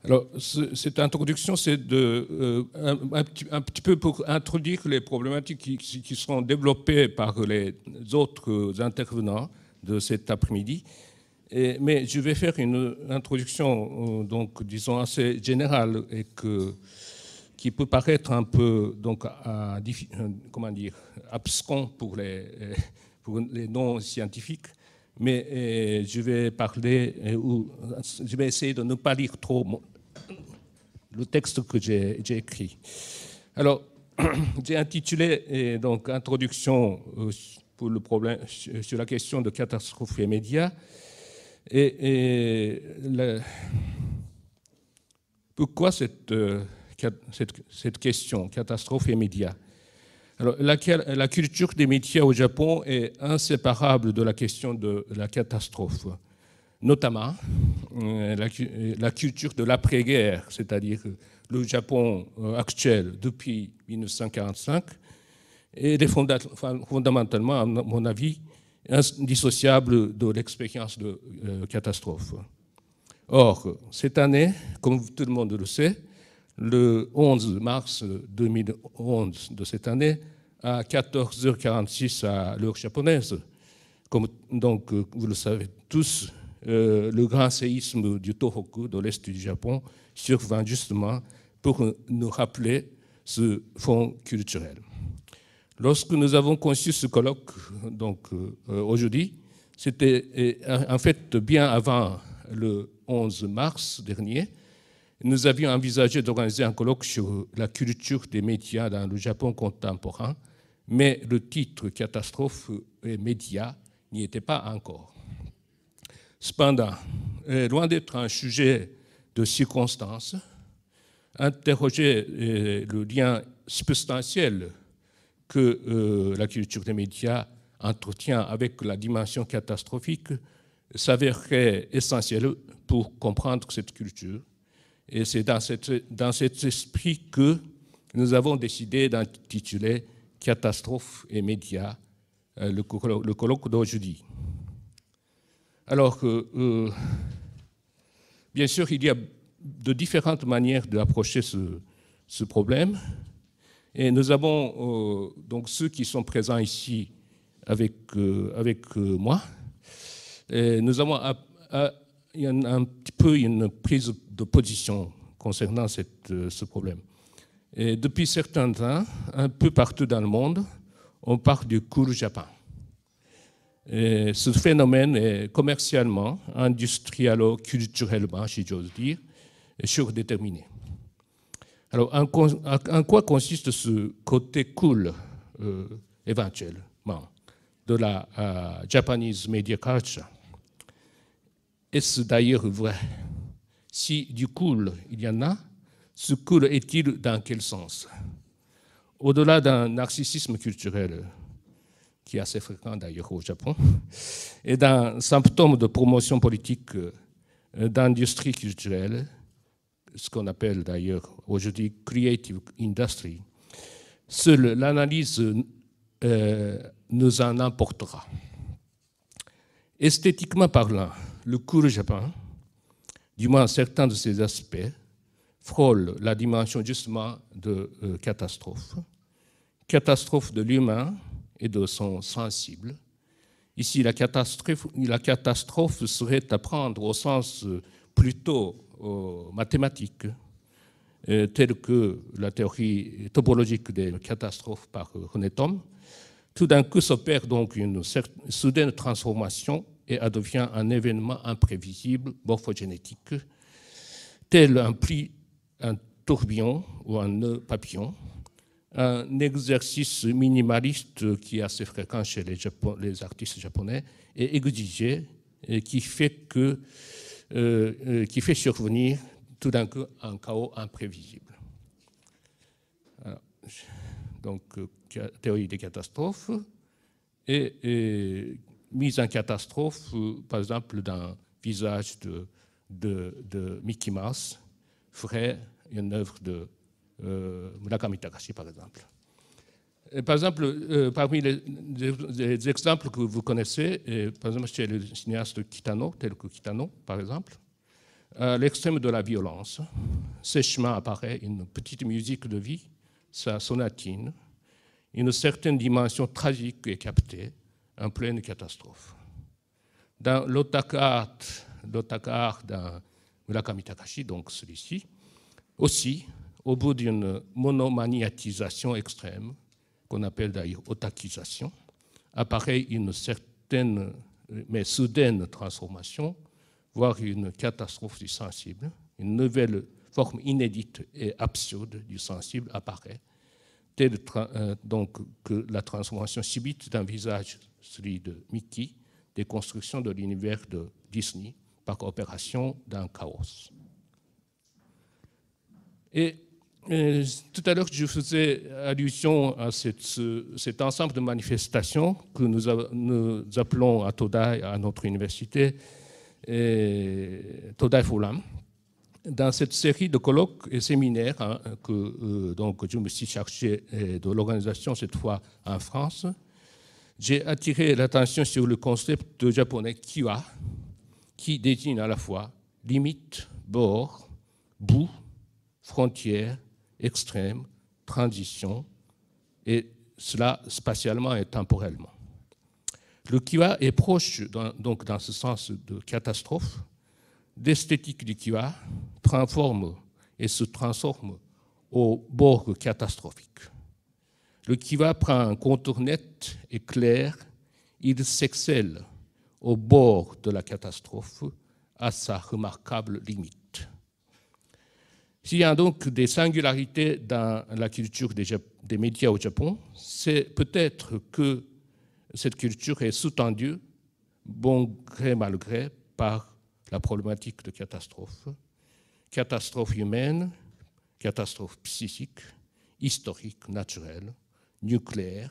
Alors, cette introduction, c'est un petit peu pour introduire les problématiques qui seront développées par les autres intervenants de cet après-midi. Mais je vais faire une introduction, donc, disons, assez générale et qui peut paraître un peu, donc, comment dire, abscon pour les non-scientifiques. Mais je vais parler, je vais essayer de ne pas lire trop le texte que j'ai écrit. Alors, j'ai intitulé donc Introduction pour le problème sur la question de catastrophes et médias. Pourquoi cette question, catastrophe et médias? Alors, la culture des médias au Japon est inséparable de la question de la catastrophe, notamment la culture de l'après-guerre, c'est-à-dire le Japon actuel depuis 1945, est fondamentalement, à mon avis, indissociable de l'expérience de catastrophe. Or, cette année, comme tout le monde le sait, le 11 mars 2011 de cette année, à 14h46 à l'heure japonaise, comme donc vous le savez tous, le grand séisme du Tohoku, de l'est du Japon, survint justement pour nous rappeler ce fond culturel. Lorsque nous avons conçu ce colloque donc, aujourd'hui, c'était en fait bien avant le 11 mars dernier. Nous avions envisagé d'organiser un colloque sur la culture des médias dans le Japon contemporain, mais le titre « Catastrophe et médias » n'y était pas encore. Cependant, loin d'être un sujet de circonstance, interroger le lien substantiel que la culture des médias entretient avec la dimension catastrophique s'avérerait essentiel pour comprendre cette culture. Et c'est dans cet esprit que nous avons décidé d'intituler « Catastrophes et médias » le colloque d'aujourd'hui. Alors, bien sûr, il y a de différentes manières d'approcher ce problème. Et nous avons donc ceux qui sont présents ici avec moi. Et nous avons un petit peu une prise de position concernant ce problème. Et depuis certains temps, un peu partout dans le monde, on parle du cool Japon. Et ce phénomène est commercialement, industrialo-culturellement, si j'ose dire, surdéterminé. Alors, en quoi consiste ce côté cool éventuellement de la Japanese media culture? Est-ce d'ailleurs vrai? Si du cool il y en a, ce cool est-il dans quel sens? Au-delà d'un narcissisme culturel, qui est assez fréquent d'ailleurs au Japon, et d'un symptôme de promotion politique d'industrie culturelle, ce qu'on appelle d'ailleurs aujourd'hui creative industry, seule l'analyse nous en apportera. Esthétiquement parlant, le cool Japon, du moins certains de ses aspects, frôle la dimension justement de catastrophe. Catastrophe de l'humain et de son sensible. Ici, la catastrophe serait à prendre au sens plutôt mathématique, telle que la théorie topologique des catastrophes par René Thom. Tout d'un coup s'opère donc une soudaine transformation et elle devient un événement imprévisible, morphogénétique, tel un tourbillon ou un nœud papillon, un exercice minimaliste qui est assez fréquent chez les artistes japonais et exigé, et qui fait survenir tout d'un coup un chaos imprévisible. Alors, donc, théorie des catastrophes et mise en catastrophe, par exemple, dans le visage de Mickey Mouse, ferait une œuvre de Murakami Takashi, par exemple. Et par exemple, parmi les exemples que vous connaissez, par exemple chez le cinéaste Kitano, tel que Kitano, par exemple, À l'extrême de la violence, sèchement apparaît une petite musique de vie, sa sonatine, une certaine dimension tragique est captée en pleine catastrophe. Dans l'Otakar d'un Murakami Takashi, donc celui-ci, aussi, au bout d'une monomaniatisation extrême, qu'on appelle d'ailleurs otakisation, apparaît une certaine mais soudaine transformation, voire une catastrophe du sensible. Une nouvelle forme inédite et absurde du sensible apparaît, telle donc que la transformation subite d'un visage, celui de Mickey, des constructions de l'univers de Disney par opération d'un chaos. Et tout à l'heure, je faisais allusion à cet ensemble de manifestations que nous appelons à Todai, à notre université, Todai Forum. Dans cette série de colloques et séminaires que donc, je me suis chargé de l'organisation, cette fois en France, j'ai attiré l'attention sur le concept de japonais kiwa, qui désigne à la fois limite, bord, bout, frontière, extrême, transition, et cela spatialement et temporellement. Le kiwa est proche, donc dans ce sens de catastrophe. L'esthétique du kiwa transforme et se transforme au bord catastrophique. Le kiwa prend un contour net et clair, il s'excelle au bord de la catastrophe à sa remarquable limite. S'il y a donc des singularités dans la culture des médias au Japon, c'est peut-être que cette culture est sous-tendue, bon gré mal gré, par la problématique de catastrophe humaine, catastrophe psychique, historique, naturelle, nucléaire,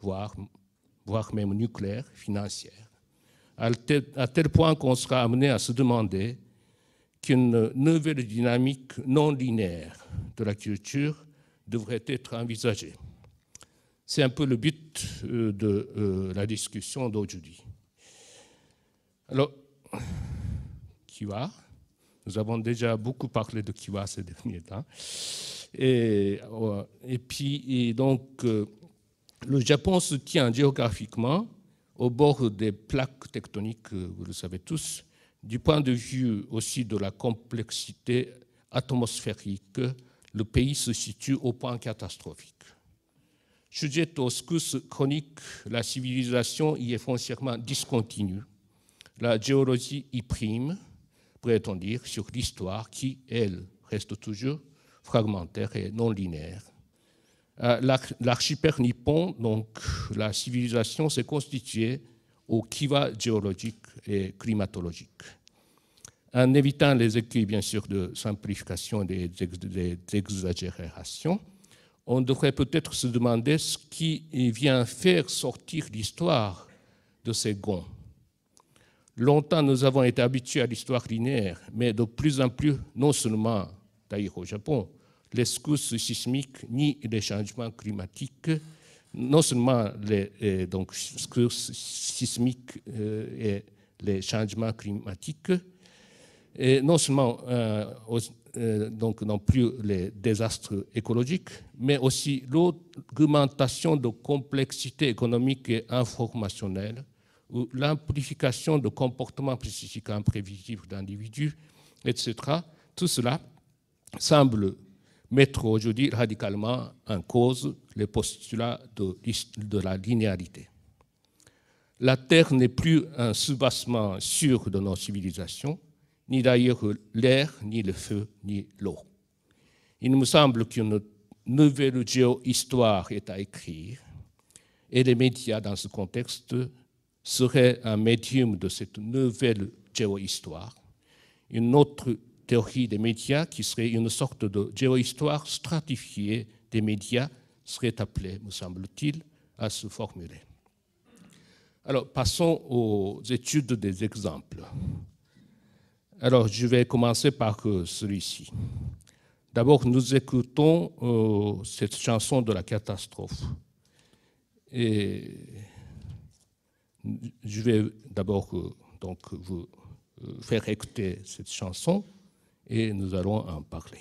voire même nucléaire, financière, à tel point qu'on sera amené à se demander qu'une nouvelle dynamique non linéaire de la culture devrait être envisagée. C'est un peu le but de la discussion d'aujourd'hui. Alors, kiwa, nous avons déjà beaucoup parlé de kiwa ces derniers temps. Et puis, donc, le Japon se tient géographiquement au bord des plaques tectoniques, vous le savez tous. Du point de vue aussi de la complexité atmosphérique, le pays se situe au point catastrophique. Sujet aux secousses chroniques, la civilisation y est foncièrement discontinue. La géologie y prime, pourrait-on dire, sur l'histoire qui, elle, reste toujours fragmentaire et non linéaire. L'archipel nippon, donc la civilisation, s'est constituée au kiwa géologique et climatologique. En évitant les écueils, bien sûr, de simplification et d'exagération, on devrait peut-être se demander ce qui vient faire sortir l'histoire de ces gonds. Longtemps, nous avons été habitués à l'histoire linéaire, mais de plus en plus, non seulement d'ailleurs au Japon, les secousses sismiques ni les changements climatiques, non seulement les secousses sismiques et les changements climatiques, et non seulement donc non plus les désastres écologiques, mais aussi l'augmentation de complexité économique et informationnelle, ou l'amplification de comportements psychiques imprévisibles d'individus, etc. Tout cela semble mettre aujourd'hui radicalement en cause les postulats de la linéarité. La Terre n'est plus un soubassement sûr de nos civilisations, ni d'ailleurs l'air, ni le feu, ni l'eau. Il me semble qu'une nouvelle géohistoire est à écrire, et les médias, dans ce contexte, seraient un médium de cette nouvelle géohistoire. Une autre théorie des médias, qui serait une sorte de géohistoire stratifiée des médias, serait appelée, me semble-t-il, à se formuler. Alors, passons aux études des exemples. Alors, je vais commencer par celui-ci. D'abord, nous écoutons cette chanson de la catastrophe. Et je vais d'abord donc vous faire écouter cette chanson et nous allons en parler.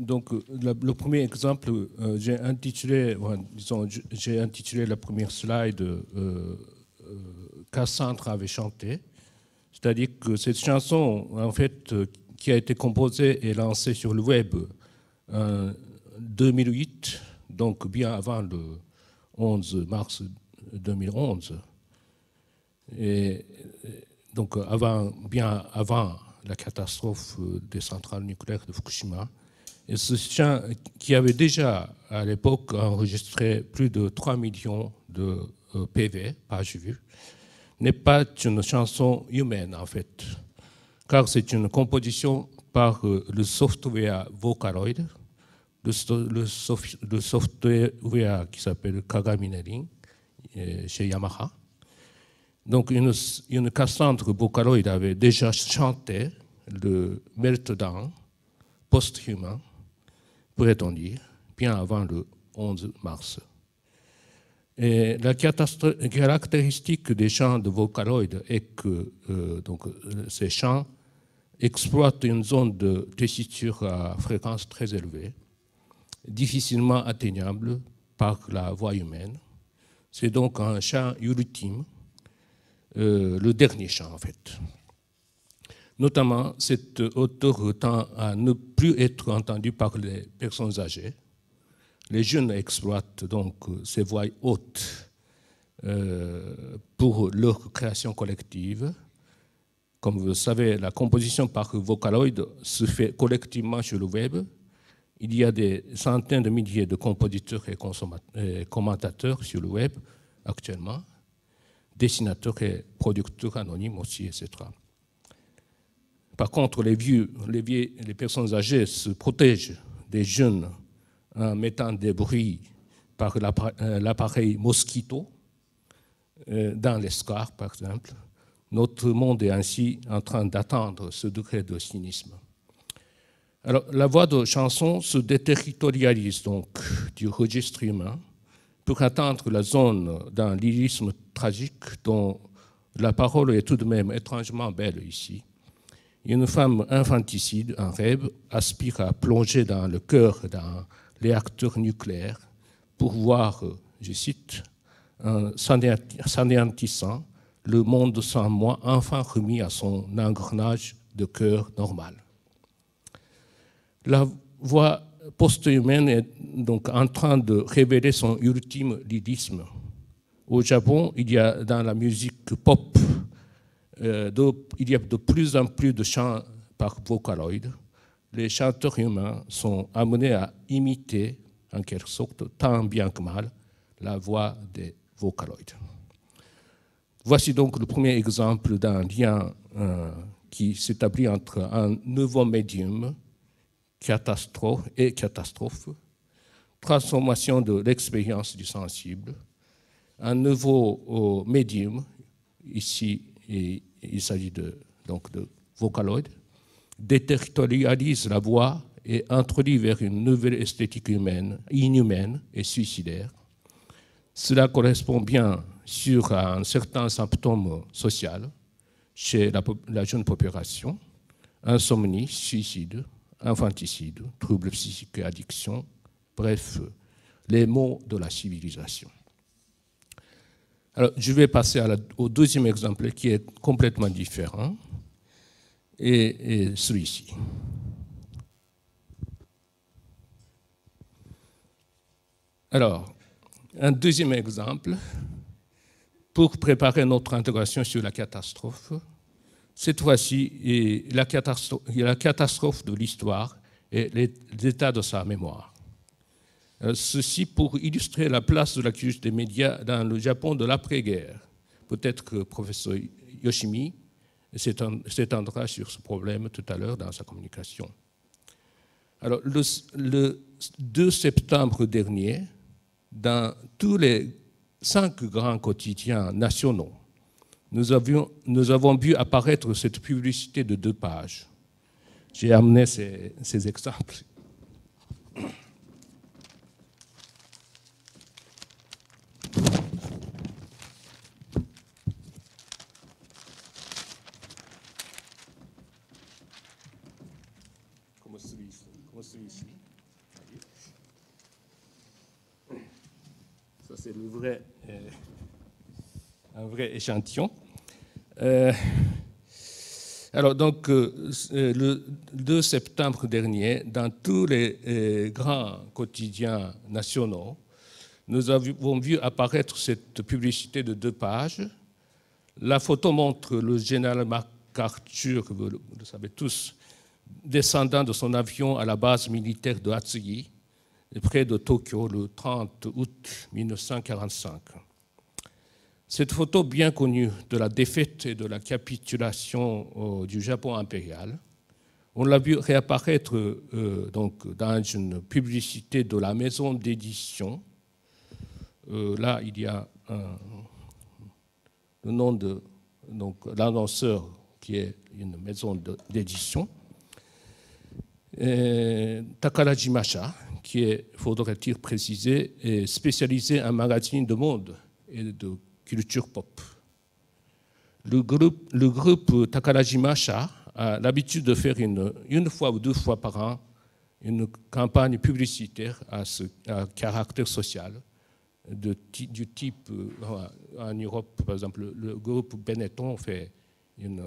Donc, le premier exemple, j'ai intitulé, j'ai intitulé la première slide Cassandre avait chanté. C'est-à-dire que cette chanson, en fait, qui a été composée et lancée sur le web en 2008, donc bien avant le 11 mars 2011, et donc bien avant la catastrophe des centrales nucléaires de Fukushima. Et ce chant, qui avait déjà à l'époque enregistré plus de 3 millions de PV, pages vues, n'est pas une chanson humaine en fait, car c'est une composition par le software Vocaloid, le software qui s'appelle Kagami chez Yamaha. Donc une Cassandre Vocaloid avait déjà chanté le Meltdown post-humain, pourrait-on dire, bien avant le 11 mars. Et la caractéristique des chants de Vocaloid est que ces chants exploitent une zone de tessiture à fréquence très élevée, difficilement atteignable par la voix humaine. C'est donc un chant ultime, le dernier chant en fait. Notamment, cette hauteur tend à ne plus être entendue par les personnes âgées. Les jeunes exploitent donc ces voix hautes pour leur création collective. Comme vous le savez, la composition par Vocaloid se fait collectivement sur le web. Il y a des centaines de milliers de compositeurs et commentateurs sur le web actuellement, dessinateurs et producteurs anonymes aussi, etc. Par contre, les personnes âgées se protègent des jeunes en mettant des bruits par l'appareil Mosquito dans les scars, par exemple. Notre monde est ainsi en train d'atteindre ce degré de cynisme. Alors, la voix de chanson se déterritorialise donc du registre humain pour atteindre la zone d'un lyrisme tragique dont la parole est tout de même étrangement belle ici. Une femme infanticide, un rêve, aspire à plonger dans le cœur d'un réacteur nucléaire pour voir, je cite, s'anéantissant, le monde sans moi enfin remis à son engrenage de cœur normal. La voix post-humaine est donc en train de révéler son ultime lyrisme. Au Japon, il y a dans la musique pop, il y a de plus en plus de chants par Vocaloid. Les chanteurs humains sont amenés à imiter, en quelque sorte, tant bien que mal, la voix des Vocaloids. Voici donc le premier exemple d'un lien qui s'établit entre un nouveau médium, catastrophe, transformation de l'expérience du sensible, un nouveau médium, ici il s'agit donc de Vocaloid, déterritorialise la voix et introduit vers une nouvelle esthétique humaine, inhumaine et suicidaire. Cela correspond bien sûr à un certain symptôme social chez la jeune population, insomnie, suicide, infanticide, troubles psychiques et addiction, bref, les maux de la civilisation. Alors, je vais passer au deuxième exemple qui est complètement différent, et celui-ci. Alors, un deuxième exemple, pour préparer notre intégration sur la catastrophe, cette fois-ci, la catastrophe de l'histoire et l'état de sa mémoire. Ceci pour illustrer la place de la culture des médias dans le Japon de l'après-guerre. Peut-être que le professeur Yoshimi s'étendra sur ce problème tout à l'heure dans sa communication. Alors, le 2 septembre dernier, dans tous les 5 grands quotidiens nationaux, nous avons vu apparaître cette publicité de 2 pages. J'ai amené ces exemples. Comme celui-ci. c'est un vrai échantillon. Alors, donc, le 2 septembre dernier, dans tous les grands quotidiens nationaux, nous avons vu apparaître cette publicité de 2 pages. La photo montre le général MacArthur, vous le savez tous, descendant de son avion à la base militaire de Hatsugi, près de Tokyo, le 30 août 1945. Cette photo bien connue de la défaite et de la capitulation du Japon impérial, on l'a vu réapparaître donc, dans une publicité de la maison d'édition. Là, il y a le nom de l'annonceur qui est une maison d'édition. Takarajimasha, qui est, faudrait-il préciser, est spécialisé en magazine de mode et de culture pop. Le groupe Takarajimasha a l'habitude de faire une fois ou 2 fois par an une campagne publicitaire à caractère social, du type, en Europe, par exemple, le groupe Benetton fait une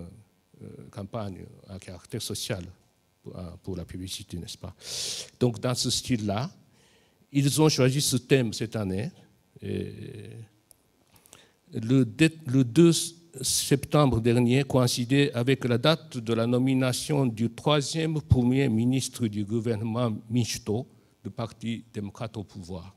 campagne à caractère social pour la publicité, n'est-ce pas? Donc, dans ce style-là, ils ont choisi ce thème cette année. Le 2 septembre dernier coïncidait avec la date de la nomination du 3e Premier ministre du gouvernement Minchuto, du Parti démocrate au pouvoir.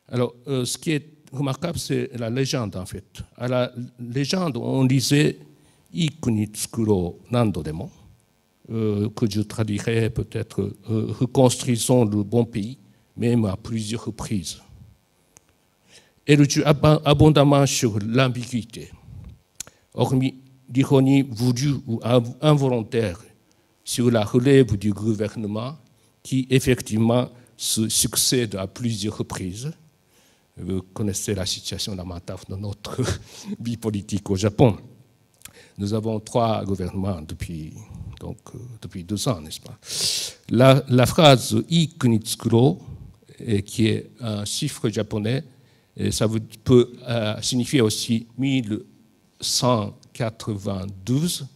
Alors, ce qui est remarquable, c'est la légende, en fait. À la légende, on disait « Ikuni tsukuro nando demo », que je traduirais peut-être « reconstruisons le bon pays », même à plusieurs reprises. Elle joue abondamment sur l'ambiguïté. Hormis l'ironie voulue ou involontaire sur la relève du gouvernement qui, effectivement, se succède à plusieurs reprises. Vous connaissez la situation lamentable de notre vie politique au Japon. Nous avons 3 gouvernements depuis 2 ans, n'est-ce pas? La phrase « Ikuni tsukuro », qui est un chiffre japonais, et ça peut signifier aussi 1192,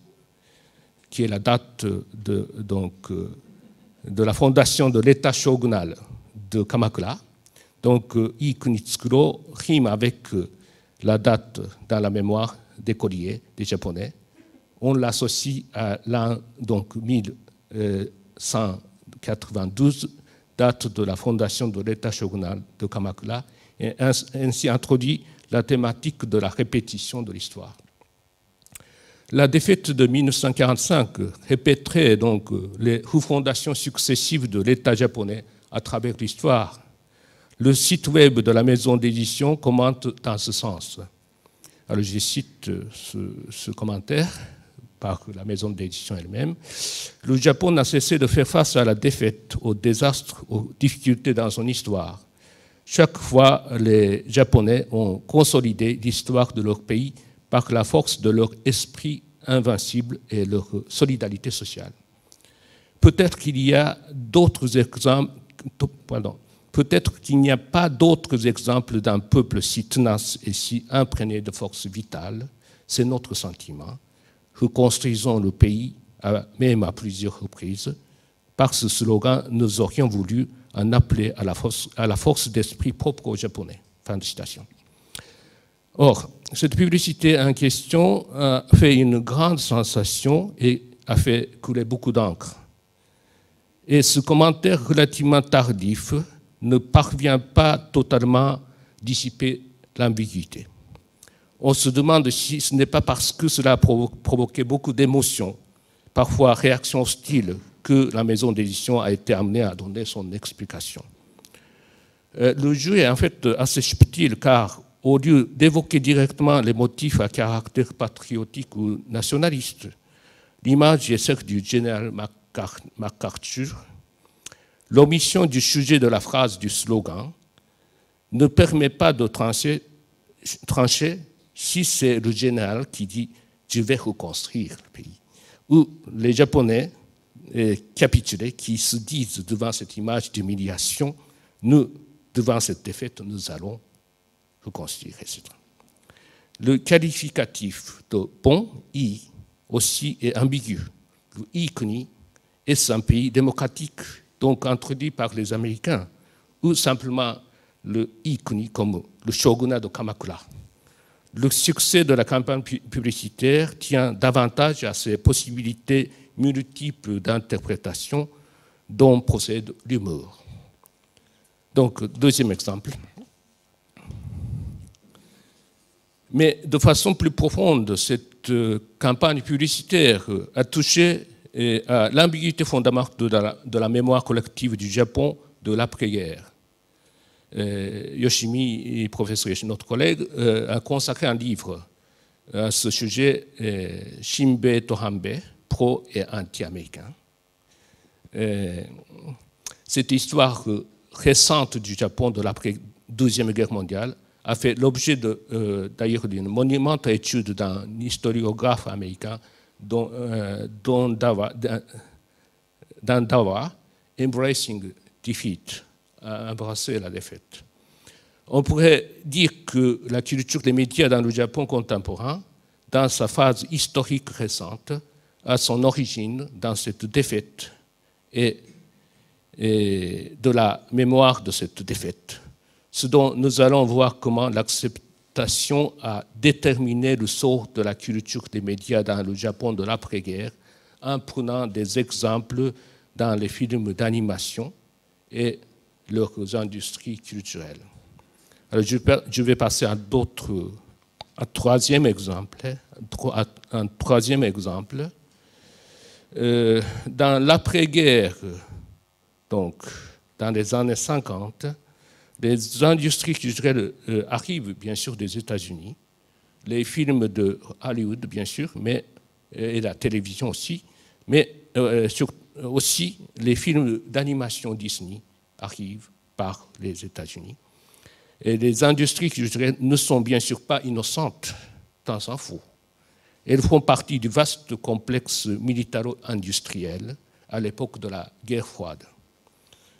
qui est la date de la fondation de l'État shogunal de Kamakura. Donc, Ikuni tsukuro rime avec la date dans la mémoire des colliers des Japonais. On l'associe à l'an 1192, date de la fondation de l'État shogunal de Kamakura, et ainsi introduit la thématique de la répétition de l'histoire. La défaite de 1945 répéterait donc les refondations successives de l'État japonais à travers l'histoire. Le site web de la maison d'édition commente dans ce sens. Alors, je cite ce commentaire par la maison d'édition elle-même. Le Japon n'a cessé de faire face à la défaite, aux désastres, aux difficultés dans son histoire. Chaque fois, les Japonais ont consolidé l'histoire de leur pays par la force de leur esprit invincible et leur solidarité sociale. Peut-être qu'il y a d'autres exemples, peut-être qu'il n'y a pas d'autres exemples d'un peuple si tenace et si imprégné de force vitale. C'est notre sentiment. Reconstruisons le pays, même à plusieurs reprises. Par ce slogan, nous aurions voulu en appeler à la force d'esprit propre aux Japonais. Fin de citation. Or, cette publicité en question a fait une grande sensation et a fait couler beaucoup d'encre. Et ce commentaire relativement tardif ne parvient pas totalement à dissiper l'ambiguïté. On se demande si ce n'est pas parce que cela a provoqué beaucoup d'émotions, parfois réactions hostiles, que la maison d'édition a été amenée à donner son explication. Le jeu est en fait assez subtil car au lieu d'évoquer directement les motifs à caractère patriotique ou nationaliste, l'image est celle du général MacArthur. L'omission du sujet de la phrase du slogan ne permet pas de trancher si c'est le général qui dit « je vais reconstruire le pays » ou les Japonais capitulés qui se disent devant cette image d'humiliation, nous, devant cette défaite, nous allons reconstruire, etc. Le qualificatif de bon, I, aussi est ambigu. Le I-CNI est un pays démocratique, donc introduit par les Américains, ou simplement le I-CNI comme le shogunat de Kamakura. Le succès de la campagne publicitaire tient davantage à ces possibilités multiples d'interprétation dont procède l'humour. Donc, deuxième exemple. Mais de façon plus profonde, cette campagne publicitaire a touché à l'ambiguïté fondamentale de la mémoire collective du Japon de l'après-guerre. Yoshimi, professeur Yoshimi, notre collègue, a consacré un livre à ce sujet, Shinbei to Hanbei, pro- et anti-américain. Cette histoire récente du Japon de l'après-Deuxième Guerre mondiale a fait l'objet d'ailleurs d'une monumentale étude d'un historiographe américain, Dan Dawa, Embracing Defeat, a embrassé la défaite. On pourrait dire que la culture des médias dans le Japon contemporain, dans sa phase historique récente, a son origine dans cette défaite et de la mémoire de cette défaite. Ce dont nous allons voir comment l'acceptation a déterminé le sort de la culture des médias dans le Japon de l'après-guerre en prenant des exemples dans les films d'animation et leurs industries culturelles. Alors, je vais passer à un troisième exemple. Dans l'après-guerre, donc dans les années 50, les industries culturelles arrivent bien sûr des États-Unis, les films de Hollywood bien sûr, et la télévision aussi, mais aussi les films d'animation Disney arrivent par les États-Unis. Et les industries culturelles ne sont bien sûr pas innocentes, tant s'en faut. Elles font partie du vaste complexe militaro-industriel à l'époque de la guerre froide.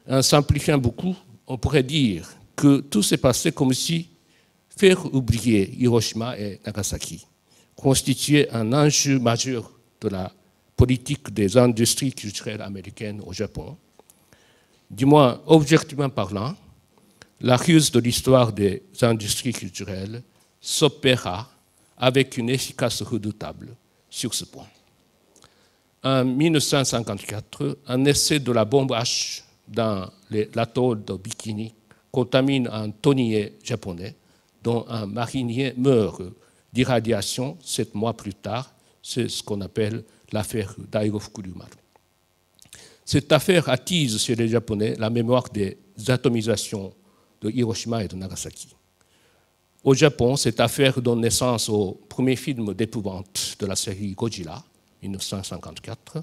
En simplifiant beaucoup, on pourrait dire que tout s'est passé comme si faire oublier Hiroshima et Nagasaki constituait un enjeu majeur de la politique des industries culturelles américaines au Japon. Du moins, objectivement parlant, la ruse de l'histoire des industries culturelles s'opéra avec une efficace redoutable sur ce point. En 1954, un essai de la bombe H dans l'atoll de Bikini contamine un tonnier japonais dont un marinier meurt d'irradiation 7 mois plus tard. C'est ce qu'on appelle l'affaire Daigo Fukuryumaru. Cette affaire attise chez les Japonais la mémoire des atomisations de Hiroshima et de Nagasaki. Au Japon, cette affaire donne naissance au premier film d'épouvante de la série Godzilla, 1954,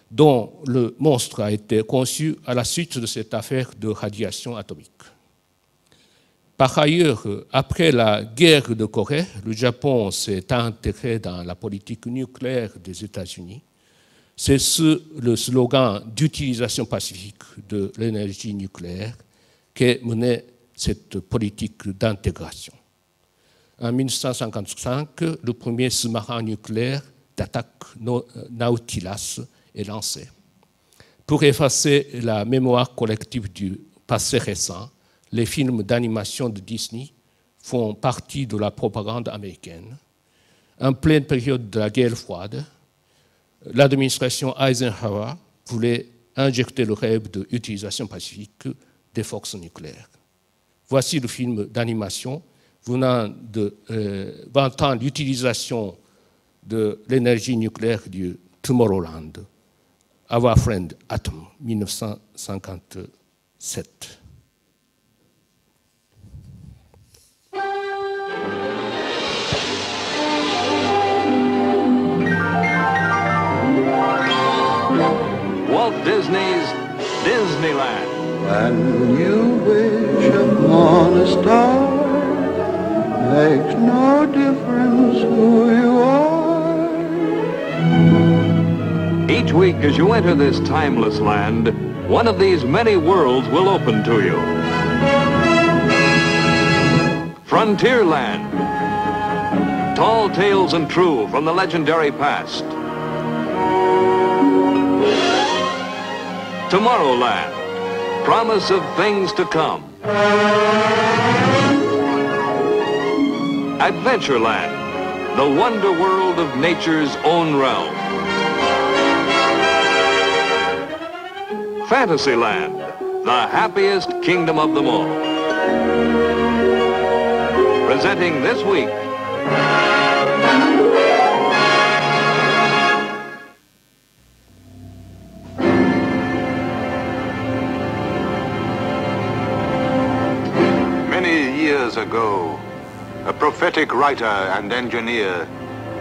dont le monstre a été conçu à la suite de cette affaire de radiation atomique. Par ailleurs, après la guerre de Corée, le Japon s'est intégré dans la politique nucléaire des États-Unis. C'est le slogan d'utilisation pacifique de l'énergie nucléaire qui menait cette politique d'intégration. En 1955, le premier sous-marin nucléaire d'attaque Nautilus est lancé. Pour effacer la mémoire collective du passé récent, les films d'animation de Disney font partie de la propagande américaine. En pleine période de la guerre froide, l'administration Eisenhower voulait injecter le rêve de l'utilisation pacifique des forces nucléaires. Voici le film d'animation venant de vantant l'utilisation de l'énergie nucléaire du Tomorrowland, Our Friend Atom, 1957. Walt Disney's Disneyland. And when you wish upon a star, makes no difference who you are. Each week as you enter this timeless land, one of these many worlds will open to you. Frontierland. Tall tales and true from the legendary past. Tomorrowland. Promise of things to come. Adventureland. The wonder world of nature's own realm. Fantasyland. The happiest kingdom of them all. Presenting this week, many years ago, a prophetic writer and engineer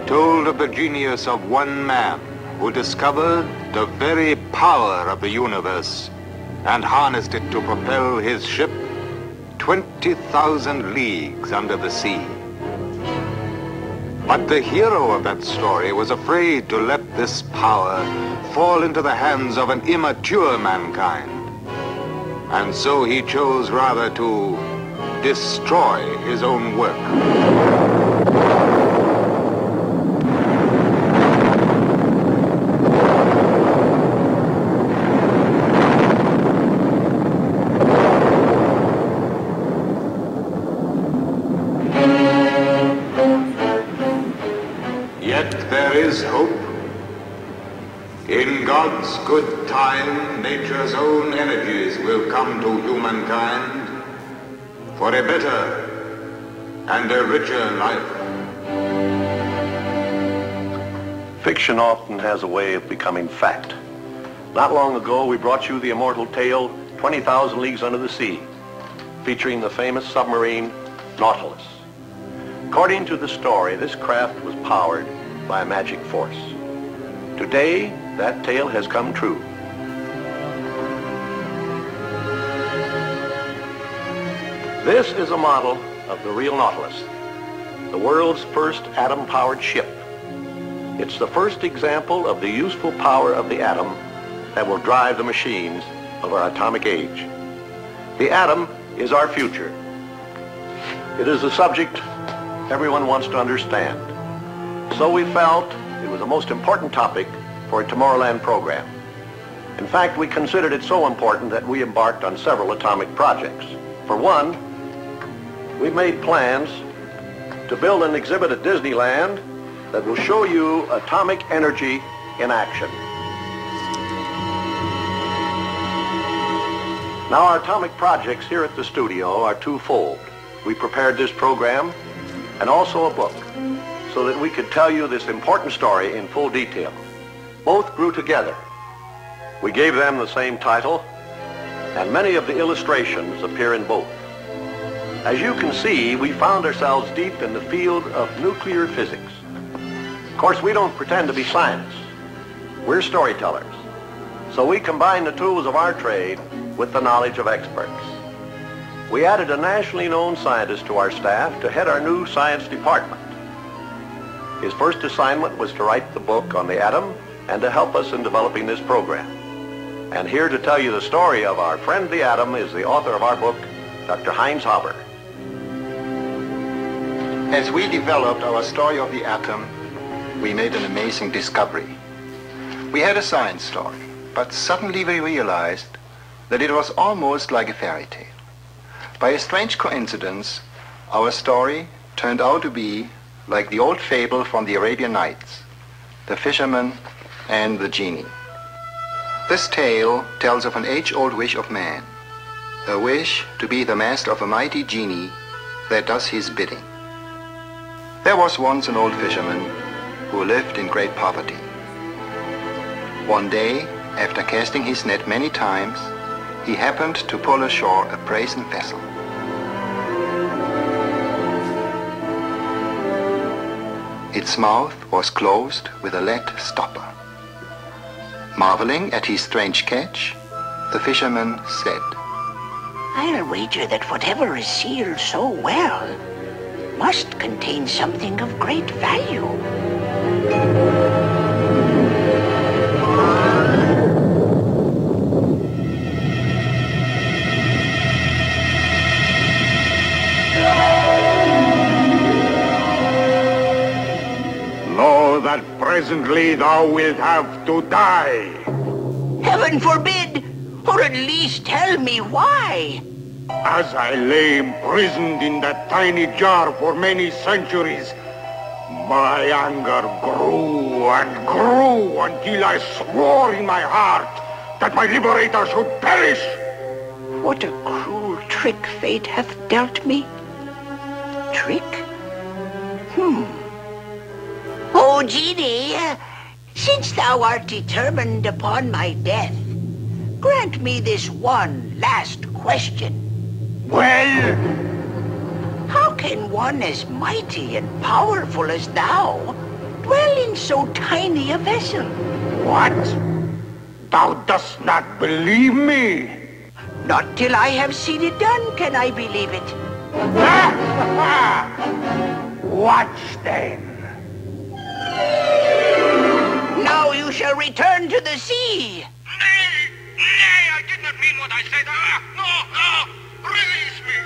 told of the genius of one man who discovered the very power of the universe and harnessed it to propel his ship 20,000 leagues under the sea. But the hero of that story was afraid to let this power fall into the hands of an immature mankind. And so he chose rather to destroy his own work. There is hope. In God's good time, nature's own energies will come to humankind for a better and a richer life. Fiction often has a way of becoming fact. Not long ago, we brought you the immortal tale, 20,000 Leagues Under the Sea, featuring the famous submarine Nautilus. According to the story, this craft was powered by a magic force. Today, that tale has come true. This is a model of the real Nautilus, the world's first atom-powered ship. It's the first example of the useful power of the atom that will drive the machines of our atomic age. The atom is our future. It is a subject everyone wants to understand. So we felt it was the most important topic for a Tomorrowland program. In fact, we considered it so important that we embarked on several atomic projects. For one, we made plans to build an exhibit at Disneyland that will show you atomic energy in action. Now, our atomic projects here at the studio are twofold. We prepared this program and also a book, so that we could tell you this important story in full detail. Both grew together. We gave them the same title, and many of the illustrations appear in both. As you can see, we found ourselves deep in the field of nuclear physics. Of course, we don't pretend to be scientists. We're storytellers. So we combine the tools of our trade with the knowledge of experts. We added a nationally known scientist to our staff to head our new science department. His first assignment was to write the book on the atom and to help us in developing this program. And here to tell you the story of our friend the atom is the author of our book, Dr. Heinz Haber. As we developed our story of the atom, we made an amazing discovery. We had a science story, but suddenly we realized that it was almost like a fairy tale. By a strange coincidence, our story turned out to be like the old fable from the Arabian Nights, the fisherman and the genie. This tale tells of an age-old wish of man, a wish to be the master of a mighty genie that does his bidding. There was once an old fisherman who lived in great poverty. One day, after casting his net many times, he happened to pull ashore a brazen vessel. Its mouth was closed with a lead stopper. Marveling at his strange catch, the fisherman said, "I'll wager that whatever is sealed so well must contain something of great value." presently thou wilt have to die. Heaven forbid! Or at least tell me why. As I lay imprisoned in that tiny jar for many centuries, my anger grew and grew until I swore in my heart that my liberator should perish. What a cruel trick fate hath dealt me. Trick? Oh, genie, since thou art determined upon my death, grant me this one last question. Well? How can one as mighty and powerful as thou dwell in so tiny a vessel? What? Thou dost not believe me? Not till I have seen it done can I believe it. Watch then. Now you shall return to the sea. Nay, I did not mean what I said. No, release me,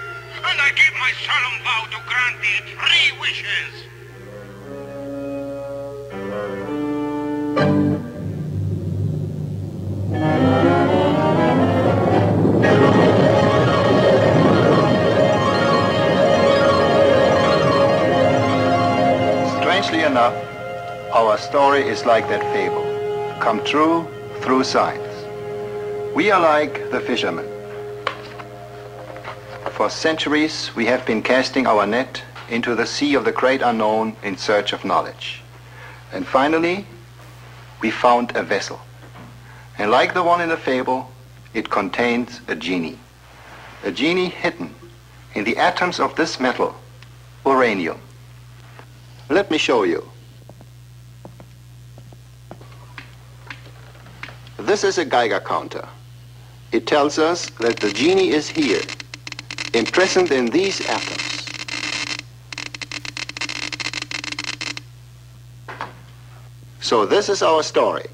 and I give my solemn vow to grant thee 3 wishes. Strangely enough, our story is like that fable, come true through science. We are like the fishermen. For centuries, we have been casting our net into the sea of the great unknown in search of knowledge. And finally, we found a vessel. And like the one in the fable, it contains a genie hidden in the atoms of this metal, uranium. Let me show you. This is a Geiger counter. It tells us that the genie is here, imprisoned in these atoms. So this is our story.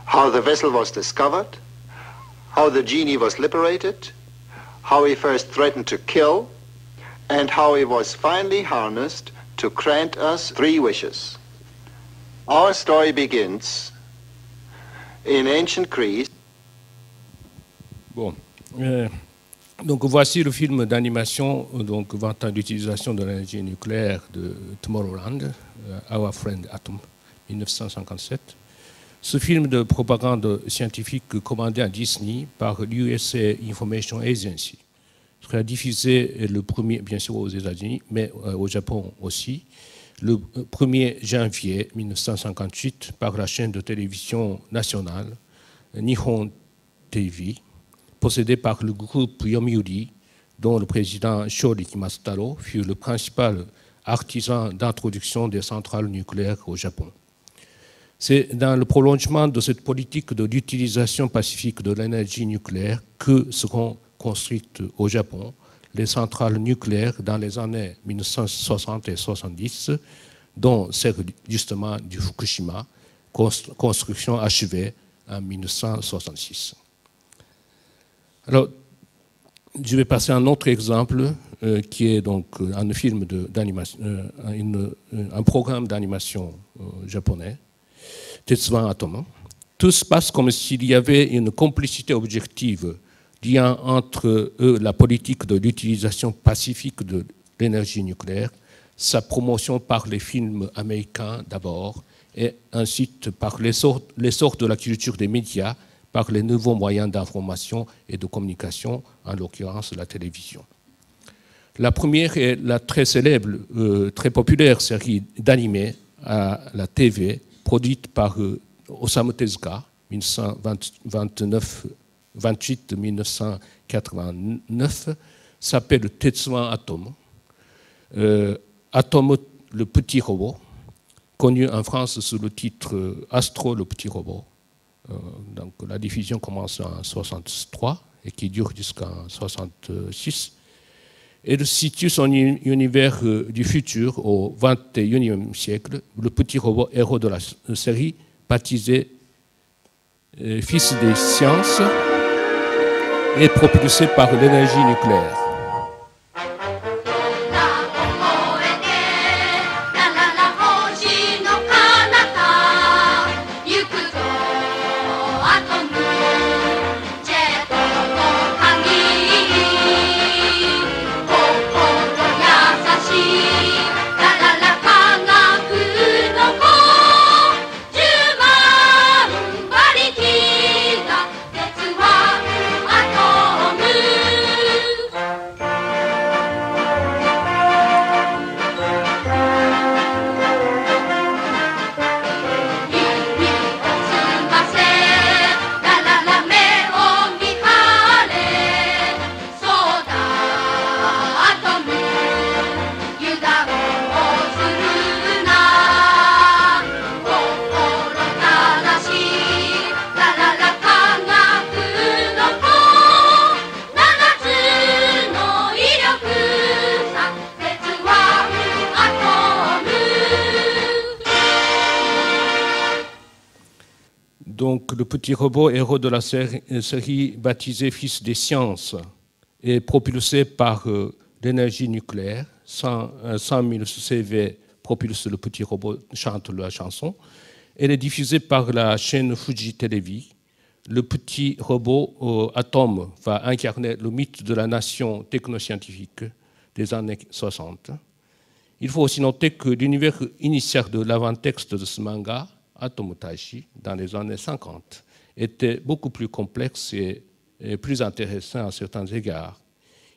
How the vessel was discovered, how the genie was liberated, how he first threatened to kill, and how he was finally harnessed to grant us 3 wishes. Our story begins in ancient Greece. Bon. Donc voici le film d'animation, donc 20 ans d'utilisation de l'énergie nucléaire de Tomorrowland, Our Friend Atom, 1957. Ce film de propagande scientifique commandé à Disney par l'USA Information Agency sera diffusé le 1er, bien sûr aux États-Unis, mais au Japon aussi, le 1er janvier 1958 par la chaîne de télévision nationale Nihon TV, possédée par le groupe Yomiuri, dont le président Shoriki Masutaro fut le principal artisan d'introduction des centrales nucléaires au Japon. C'est dans le prolongement de cette politique de l'utilisation pacifique de l'énergie nucléaire que seront construites au Japon les centrales nucléaires dans les années 1960 et 70, dont celle justement du Fukushima, construction achevée en 1966. Alors, je vais passer à un autre exemple qui est donc un film d'animation, un programme d'animation japonais, Tetsuwan Atom. Tout se passe comme s'il y avait une complicité objective liant entre la politique de l'utilisation pacifique de l'énergie nucléaire, sa promotion par les films américains d'abord, et ensuite par l'essor de la culture des médias, par les nouveaux moyens d'information et de communication, en l'occurrence la télévision. La première est la très célèbre, très populaire série d'animés à la TV, produite par Osamu Tezuka, 1928-1989, s'appelle Tetsuwan Atom. Atom, le petit robot, connu en France sous le titre Astro, le petit robot. Donc la diffusion commence en 1963 et qui dure jusqu'en 1966. Elle situe son univers du futur au XXIe siècle. Le petit robot héros de la série, baptisé Fils des sciences, est propulsé par l'énergie nucléaire. Donc, le petit robot héros de la série baptisé Fils des sciences est propulsé par l'énergie nucléaire. 100 000 CV propulse le petit robot, chante la chanson. Elle est diffusée par la chaîne Fuji TV. Le petit robot Atom va incarner le mythe de la nation technoscientifique des années 60. Il faut aussi noter que l'univers initial de l'avant-texte de ce manga, Atom Taishi, dans les années 50, était beaucoup plus complexe et plus intéressant à certains égards.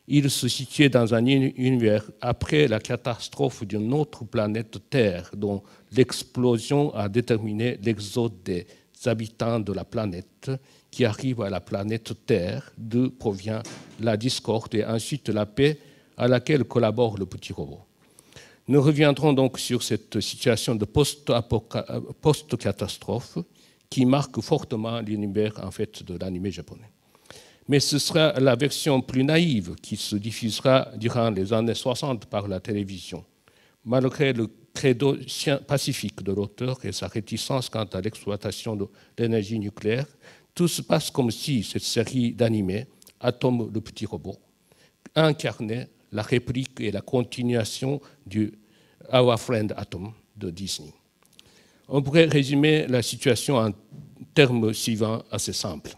Il se situait dans un univers après la catastrophe d'une autre planète Terre, dont l'explosion a déterminé l'exode des habitants de la planète qui arrivent à la planète Terre, d'où provient la discorde et ensuite la paix à laquelle collabore le petit robot. Nous reviendrons donc sur cette situation de post-catastrophe qui marque fortement l'univers en fait, de l'anime japonais. Mais ce sera la version plus naïve qui se diffusera durant les années 60 par la télévision. Malgré le credo pacifique de l'auteur et sa réticence quant à l'exploitation de l'énergie nucléaire, tout se passe comme si cette série d'animés, Atom le petit robot, incarnait la réplique et la continuation du Our Friend Atom de Disney. On pourrait résumer la situation en termes suivants assez simples.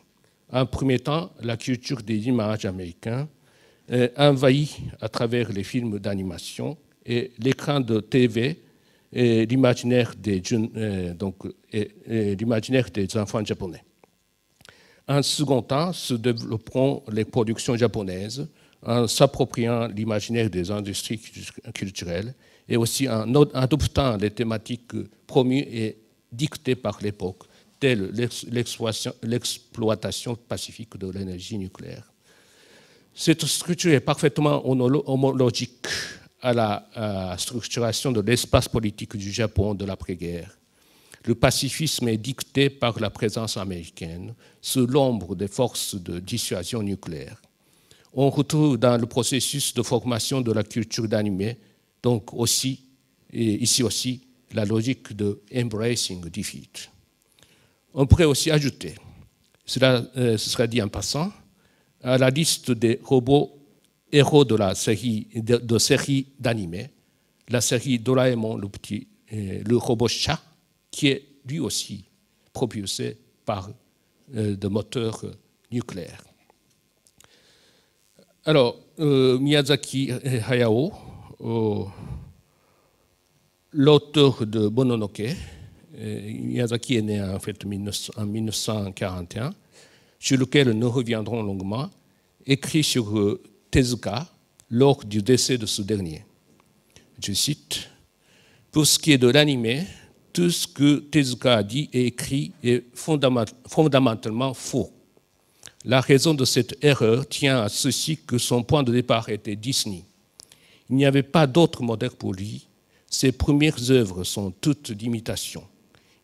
En premier temps, la culture des images américaines envahit à travers les films d'animation et l'écran de TV et l'imaginaire des enfants japonais. En second temps, se développeront les productions japonaises en s'appropriant l'imaginaire des industries culturelles et aussi en adoptant les thématiques promues et dictées par l'époque, telle l'exploitation pacifique de l'énergie nucléaire. Cette structure est parfaitement homologique à la structuration de l'espace politique du Japon de l'après-guerre. Le pacifisme est dicté par la présence américaine sous l'ombre des forces de dissuasion nucléaire. On retrouve dans le processus de formation de la culture d'anime, donc aussi, et ici aussi, la logique de embracing defeat. On pourrait aussi ajouter, cela ce sera dit en passant, à la liste des robots héros de la série d'anime, la série Doraemon, le robot chat, qui est lui aussi propulsé par des moteurs nucléaires. Alors, Miyazaki Hayao, l'auteur de Mononoke, Miyazaki est né en fait en 1941, sur lequel nous reviendrons longuement, écrit sur Tezuka lors du décès de ce dernier. Je cite, « Pour ce qui est de l'anime, tout ce que Tezuka a dit et écrit est fondamentalement faux. La raison de cette erreur tient à ceci que son point de départ était Disney. Il n'y avait pas d'autre modèle pour lui. Ses premières œuvres sont toutes d'imitation.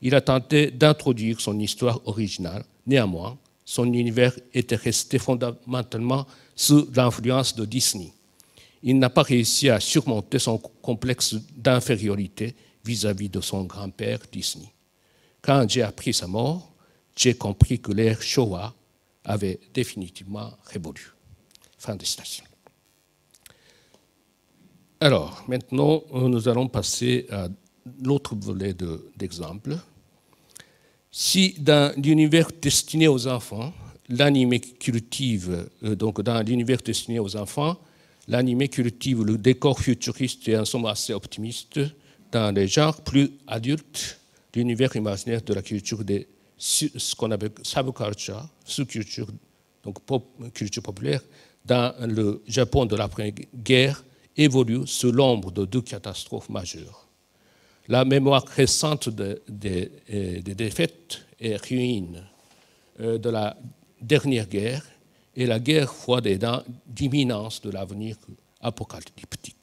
Il a tenté d'introduire son histoire originale. Néanmoins, son univers était resté fondamentalement sous l'influence de Disney. Il n'a pas réussi à surmonter son complexe d'infériorité vis-à-vis de son grand-père Disney. Quand j'ai appris sa mort, j'ai compris que l'ère Showa avait définitivement révolu. » Fin de citation. Alors, maintenant, nous allons passer à l'autre volet d'exemple. Si dans l'univers destiné aux enfants, l'anime cultive, donc dans l'univers destiné aux enfants, l'anime cultive le décor futuriste et en somme assez optimiste, dans les genres plus adultes, l'univers imaginaire de la culture des ce qu'on appelle subculture, sous-culture, donc culture populaire, dans le Japon de l'après-guerre, évolue sous l'ombre de deux catastrophes majeures. La mémoire récente des défaites et ruines de la dernière guerre et la guerre froide est dans l'imminence de l'avenir apocalyptique.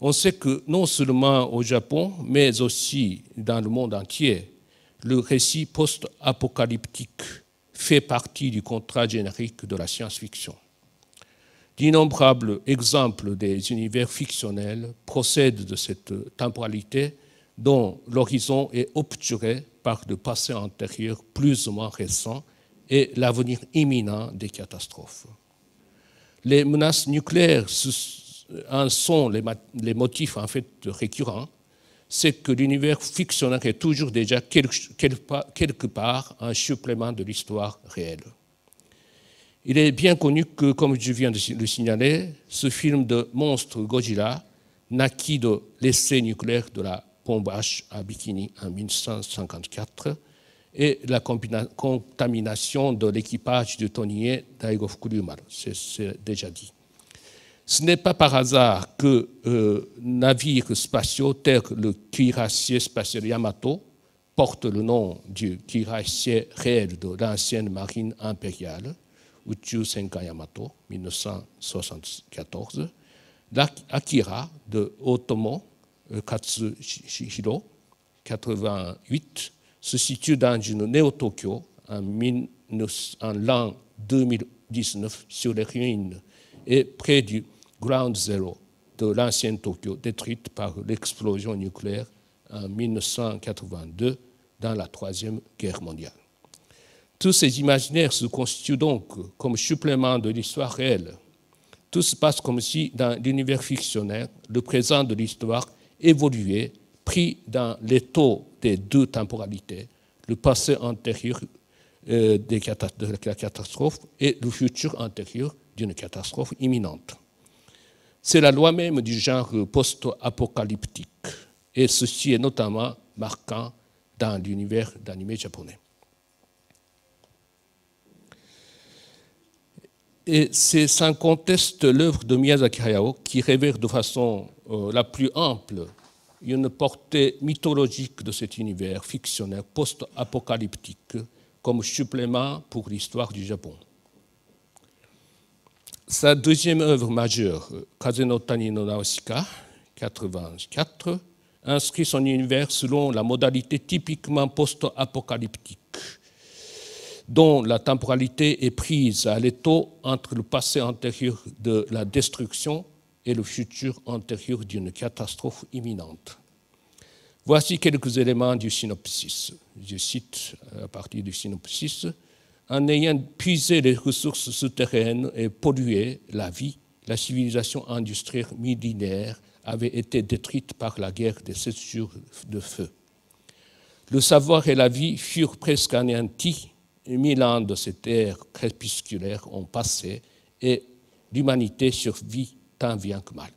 On sait que non seulement au Japon, mais aussi dans le monde entier, le récit post-apocalyptique fait partie du contrat générique de la science-fiction. D'innombrables exemples des univers fictionnels procèdent de cette temporalité dont l'horizon est obturé par le passé antérieur plus ou moins récent et l'avenir imminent des catastrophes. Les menaces nucléaires en sont les motifs en fait récurrents. C'est que l'univers fictionnel est toujours déjà quelque part un supplément de l'histoire réelle. Il est bien connu que, comme je viens de le signaler, ce film de monstre Godzilla naquit de l'essai nucléaire de la bombe H à Bikini en 1954 et la contamination de l'équipage du tonnier Daigo Fukuryumaru, c'est déjà dit. Ce n'est pas par hasard que navires spatiaux tels que le cuirassier spatial Yamato portent le nom du cuirassier réel de l'ancienne marine impériale, Uchu Senkai Yamato, 1974, l'Akira de Otomo Katsuhiro, 88, se situe dans une Néo-Tokyo en l'an 2019 sur les ruines et près du Ground Zero de l'ancienne Tokyo, détruite par l'explosion nucléaire en 1982 dans la Troisième Guerre mondiale. Tous ces imaginaires se constituent donc comme supplément de l'histoire réelle. Tout se passe comme si, dans l'univers fictionnel, le présent de l'histoire évoluait, pris dans l'étau des deux temporalités, le passé antérieur de la catastrophe et le futur antérieur d'une catastrophe imminente. C'est la loi même du genre post-apocalyptique, et ceci est notamment marquant dans l'univers d'anime japonais. Et c'est sans conteste l'œuvre de Miyazaki Hayao qui révèle de façon la plus ample une portée mythologique de cet univers fictionnel post-apocalyptique comme supplément pour l'histoire du Japon. Sa deuxième œuvre majeure, Kaze no Tani no Nausicaa, 84, inscrit son univers selon la modalité typiquement post-apocalyptique, dont la temporalité est prise à l'étau entre le passé antérieur de la destruction et le futur antérieur d'une catastrophe imminente. Voici quelques éléments du synopsis. Je cite à partir du synopsis. En ayant puisé les ressources souterraines et pollué la vie, la civilisation industrielle millénaire avait été détruite par la guerre des 7 jours de feu. Le savoir et la vie furent presque anéantis. 1000 ans de cette ère crépusculaire ont passé et l'humanité survit tant bien que mal.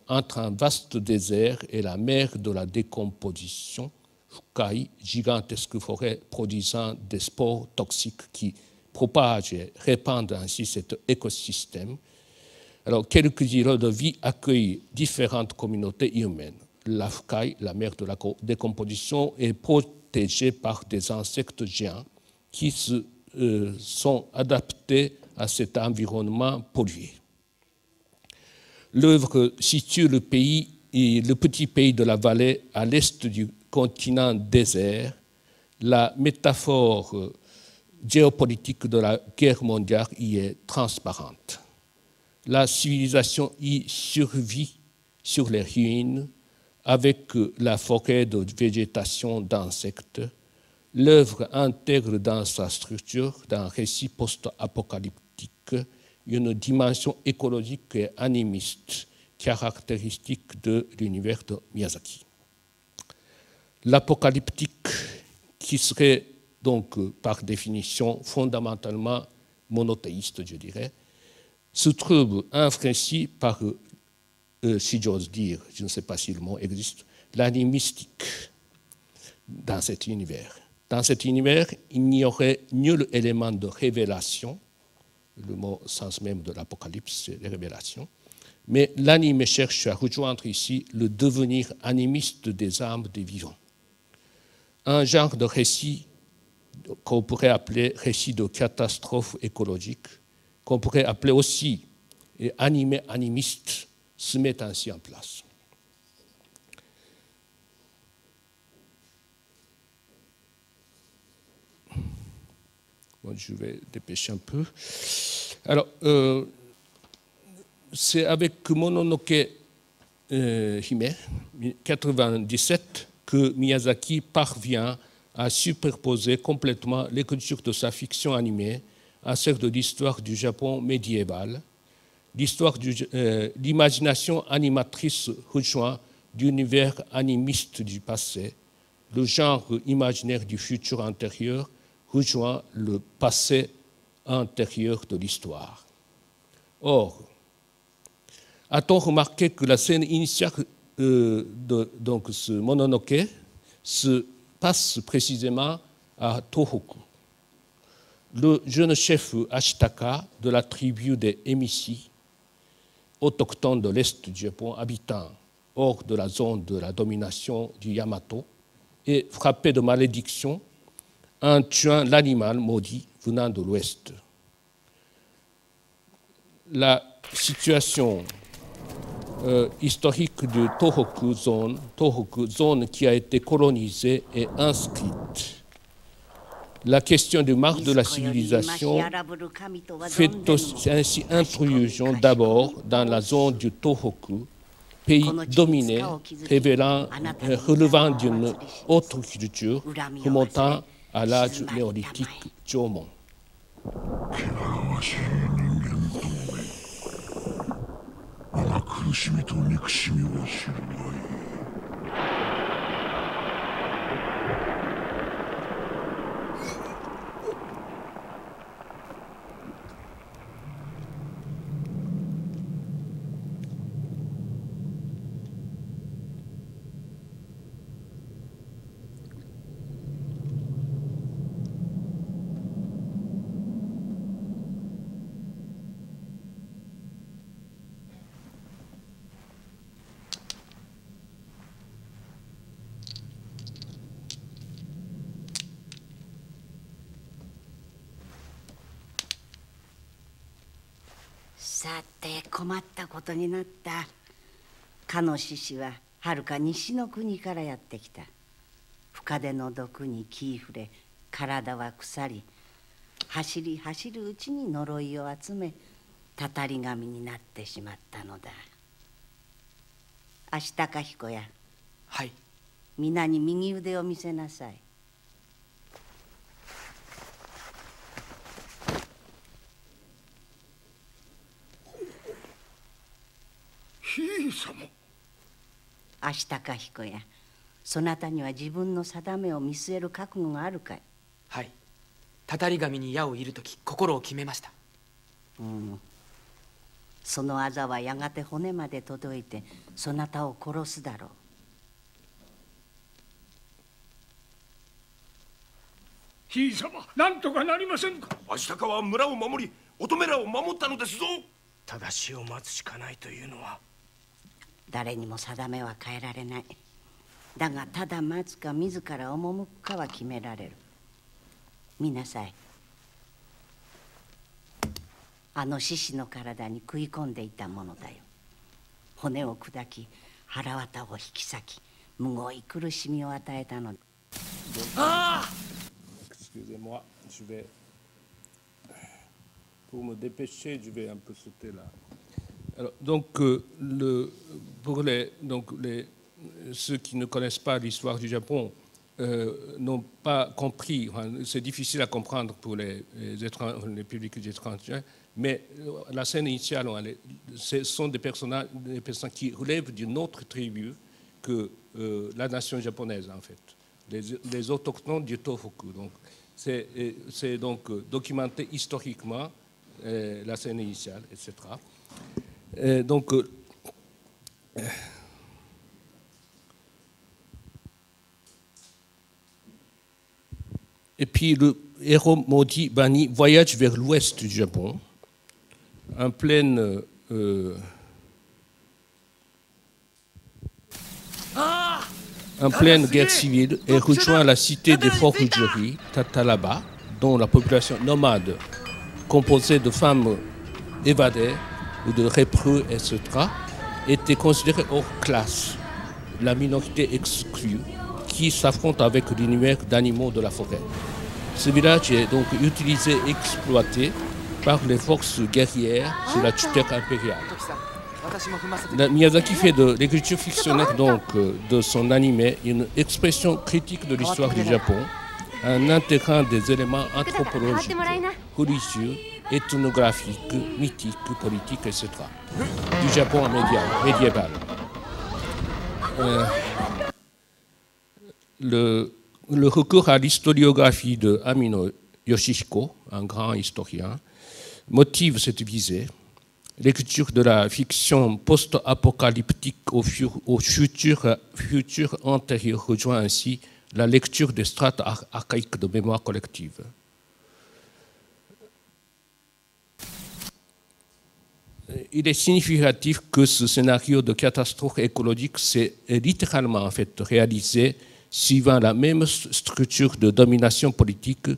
Entre un vaste désert et la mer de la décomposition, Fukai, gigantesque forêt produisant des spores toxiques qui propagent et répandent ainsi cet écosystème. Alors, quelques îlots de vie accueillent différentes communautés humaines. La Fukai, la mer de la décomposition, est protégée par des insectes géants qui sont adaptés à cet environnement pollué. L'œuvre situe le petit pays de la vallée à l'est du continent désert. La métaphore géopolitique de la guerre mondiale y est transparente. La civilisation y survit sur les ruines avec la forêt de végétation d'insectes. L'œuvre intègre dans sa structure d'un récit post-apocalyptique une dimension écologique et animiste caractéristique de l'univers de Miyazaki. L'apocalyptique, qui serait donc par définition fondamentalement monothéiste, je dirais, se trouve influencé par, si j'ose dire, je ne sais pas si le mot existe, l'animistique dans cet univers. Dans cet univers, il n'y aurait nul élément de révélation, le mot sens même de l'apocalypse, c'est les révélations, mais l'anime cherche à rejoindre ici le devenir animiste des âmes des vivants. Un genre de récit qu'on pourrait appeler récit de catastrophe écologique, qu'on pourrait appeler aussi animé animiste, se met ainsi en place. Bon, je vais dépêcher un peu. Alors, c'est avec Mononoke Hime, 97, que Miyazaki parvient a superposé complètement l'écriture de sa fiction animée à celle de l'histoire du Japon médiéval. L'imagination animatrice rejoint l'univers animiste du passé. Le genre imaginaire du futur antérieur rejoint le passé antérieur de l'histoire. Or, a-t-on remarqué que la scène initiale de ce Mononoke se passe précisément à Tohoku. Le jeune chef Ashitaka de la tribu des Emishi, autochtone de l'Est du Japon, habitant hors de la zone de la domination du Yamato, est frappé de malédiction en tuant l'animal maudit venant de l'Ouest. La situation historique de Tohoku, zone qui a été colonisée et inscrite. La question du marque de la civilisation fait ainsi intrusion d'abord dans la zone du Tohoku, pays dominé, relevant d'une autre culture remontant à l'âge néolithique Jomon. 我が苦しみと憎しみを知るがいい。 さて困ったことになった。かの獅子ははるか西の国からやってきた。深手の毒に気触れ体は腐り、走り走るうちに呪いを集めたたり神になってしまったのだ。足高彦や。はい。皆に右腕を見せなさい。ひい様。足高彦や、そなたには自分の定めを見据える覚悟があるかい。はい。たたり神に矢を射るとき心を決めました。そのあざはやがて骨まで届いてそなたを殺すだろう。ひい様、なんとかなりませんか。足高は村を守り乙女らを守ったのですぞ。ただ死を待つしかないというのは。誰にも定めは変えられない。だがただ待つか自ら赴くかは決められる。見なさい。あの獅子の体に食い込んでいたものだよ。骨を砕き腹渡を引き裂きむごい苦しみを与えたの。ああ Excusez-moi, je vais pour me dépêcher, je vais un peu sauter là. Alors, donc, pour ceux qui ne connaissent pas l'histoire du Japon n'ont pas compris, c'est difficile à comprendre pour les publics étrangers, mais la scène initiale, ce sont des personnes qui relèvent d'une autre tribu que la nation japonaise, en fait, les autochtones du Tohoku. Donc, c'est donc documenté historiquement la scène initiale, etc. Donc, et puis le héros maudit Bani voyage vers l'ouest du Japon, en pleine guerre civile, et rejoint la cité des forgeries, Tatalaba, dont la population nomade, composée de femmes évadées ou de lépreux, etc., était considérée hors classe, la minorité exclue, qui s'affronte avec l'univers d'animaux de la forêt. Ce village est donc utilisé et exploité par les forces guerrières sous la tutelle impériale. Miyazaki fait de l'écriture fictionnelle donc de son animé une expression critique de l'histoire du Japon en intégrant des éléments anthropologiques, religieux, ethnographiques, mythiques, politiques, etc. du Japon médiéval. Le recours à l'historiographie de Amino Yoshihiko, un grand historien, motive cette visée. L'écriture de la fiction post-apocalyptique au futur antérieur rejoint ainsi la lecture des strates archaïques de mémoire collective. Il est significatif que ce scénario de catastrophe écologique s'est littéralement en fait réalisé suivant la même structure de domination politique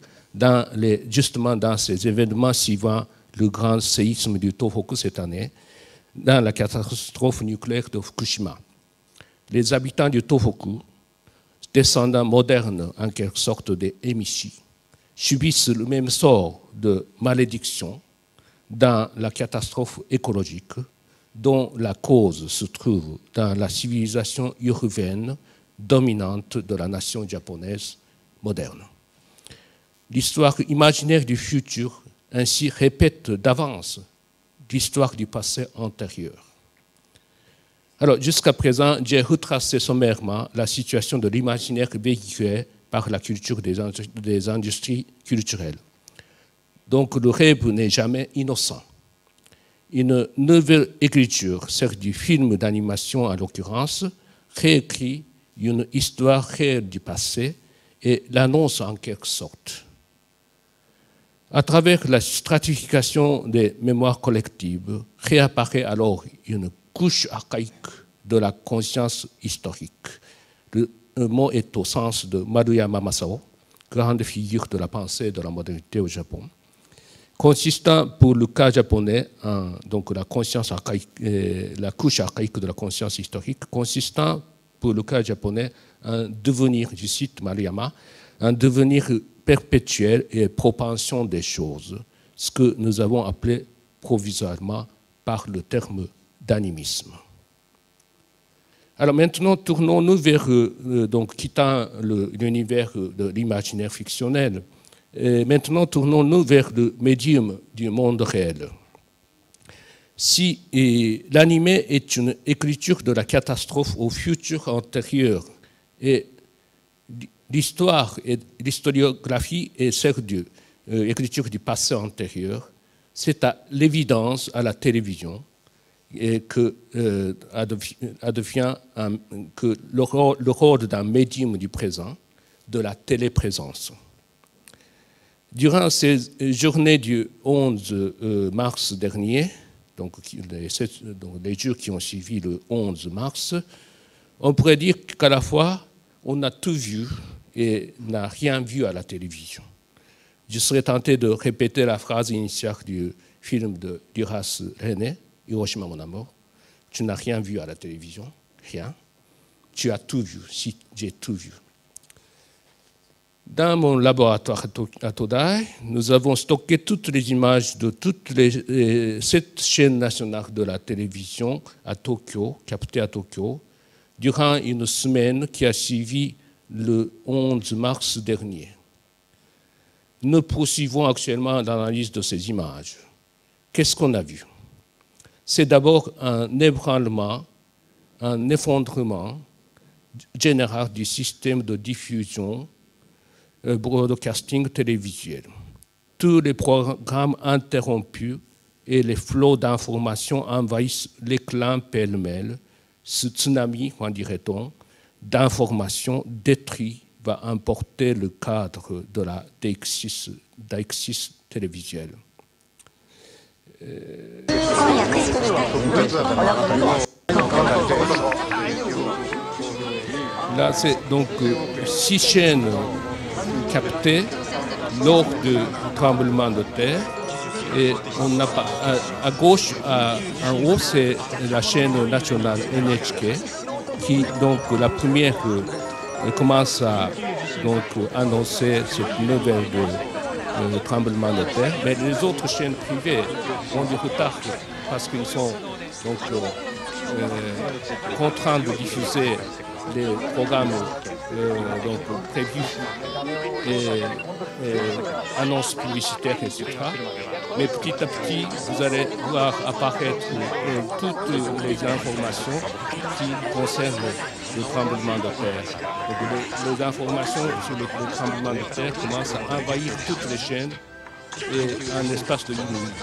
justement dans ces événements suivant le grand séisme du Tohoku cette année, dans la catastrophe nucléaire de Fukushima. Les habitants du Tohoku, descendants modernes en quelque sorte des Emishi, subissent le même sort de malédiction dans la catastrophe écologique dont la cause se trouve dans la civilisation urbaine dominante de la nation japonaise moderne. L'histoire imaginaire du futur ainsi répète d'avance l'histoire du passé antérieur. Alors, jusqu'à présent, j'ai retracé sommairement la situation de l'imaginaire véhiculé par la culture des industries culturelles. Donc, le rêve n'est jamais innocent. Une nouvelle écriture, celle du film d'animation en l'occurrence, réécrit une histoire réelle du passé et l'annonce en quelque sorte. À travers la stratification des mémoires collectives, réapparaît alors une couche archaïque de la conscience historique. Le mot est au sens de Maruyama Masao, grande figure de la pensée de la modernité au Japon, consistant pour le cas japonais en donc la conscience archaïque, la couche archaïque de la conscience historique, consistant pour le cas japonais en devenir, je cite Maruyama, un devenir perpétuel et propension des choses, ce que nous avons appelé provisoirement par le terme d'animisme. Alors maintenant, tournons-nous vers, donc quittant l'univers de l'imaginaire fictionnel, maintenant tournons-nous vers le médium du monde réel. Si l'animé est une écriture de la catastrophe au futur antérieur et l'histoire et l'historiographie est celle de l'écriture du passé antérieur, c'est à l'évidence à la télévision et que le rôle d'un médium du présent, de la téléprésence. Durant ces journées du 11 mars dernier, donc les jours qui ont suivi le 11 mars, on pourrait dire qu'à la fois, on a tout vu et n'a rien vu à la télévision. Je serais tenté de répéter la phrase initiale du film de Duras René, Hiroshima mon amour. Tu n'as rien vu à la télévision, rien. Tu as tout vu, si j'ai tout vu. Dans mon laboratoire à Todai, nous avons stocké toutes les images de toutes les 7 chaînes nationales de la télévision à Tokyo, captées à Tokyo, durant une semaine qui a suivi le 11 mars dernier. Nous poursuivons actuellement l'analyse de ces images. Qu'est-ce qu'on a vu? C'est d'abord un ébranlement, un effondrement général du système de diffusion broadcasting télévisuel. Tous les programmes interrompus et les flots d'informations envahissent l'éclat pêle-mêle. Ce tsunami, en dirait-on, d'informations détruit va emporter le cadre de la déixis télévisuelle. Là, c'est donc 6 chaînes captées lors du tremblement de terre. Et on a à gauche, en haut, c'est la chaîne nationale NHK, qui, donc, la première commence à donc, annoncer cette nouvelle de tremblement de terre. Mais les autres chaînes privées ont du retard parce qu'ils sont donc, contraints de diffuser les programmes donc prévu et annonces publicitaires, etc. Mais petit à petit, vous allez voir apparaître toutes les informations qui concernent le tremblement de terre. Donc, les informations sur le tremblement de terre commencent à envahir toutes les chaînes et en l'espace de 1 minute.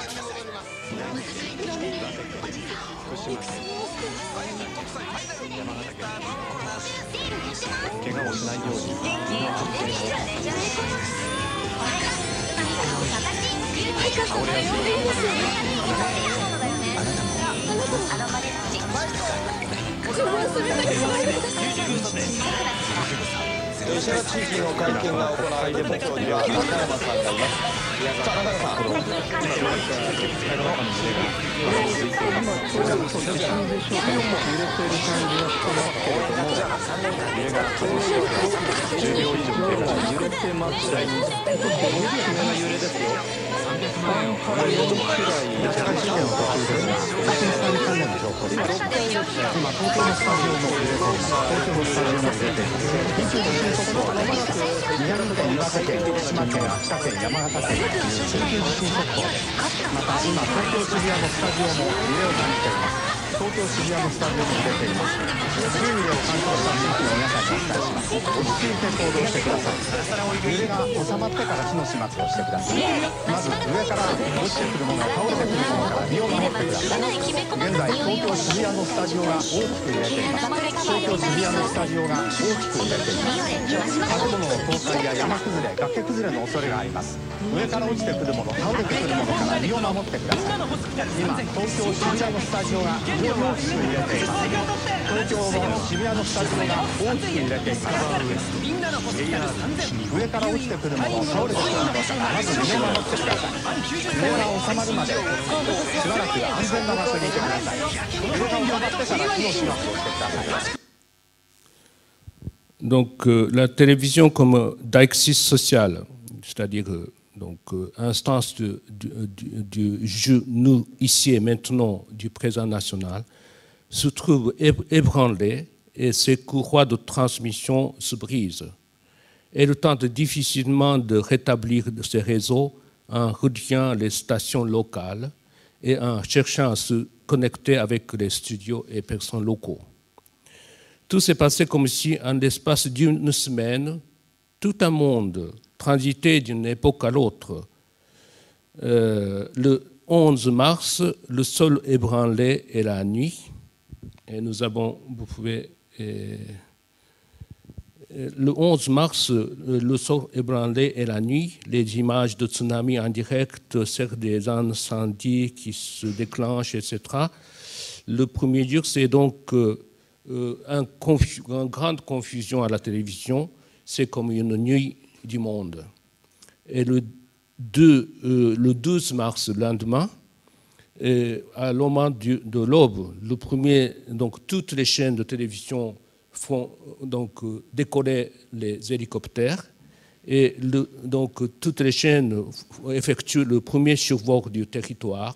Donc la télévision comme deixis social, c'est-à-dire instance du jeu nous ici et maintenant du présent national, se trouve ébranlée et ses courroies de transmission se brisent. Elle tente difficilement de rétablir ces réseaux en reliant les stations locales et en cherchant à se connecter avec les studios et personnes locaux. Tout s'est passé comme si, en l'espace d'une semaine, tout un monde transitait d'une époque à l'autre. Le 11 mars, le sol ébranlé et la nuit. Et nous avons, vous pouvez... le 11 mars, le sol ébranlé et la nuit, les images de tsunami en direct, certes des incendies qui se déclenchent, etc. Le premier jour, c'est donc une grande confusion à la télévision. C'est comme une nuit du monde. Et le 12 mars, le lendemain, à moment de l'aube, le premier, donc toutes les chaînes de télévision font donc décoller les hélicoptères et donc toutes les chaînes effectuent le premier survol du territoire,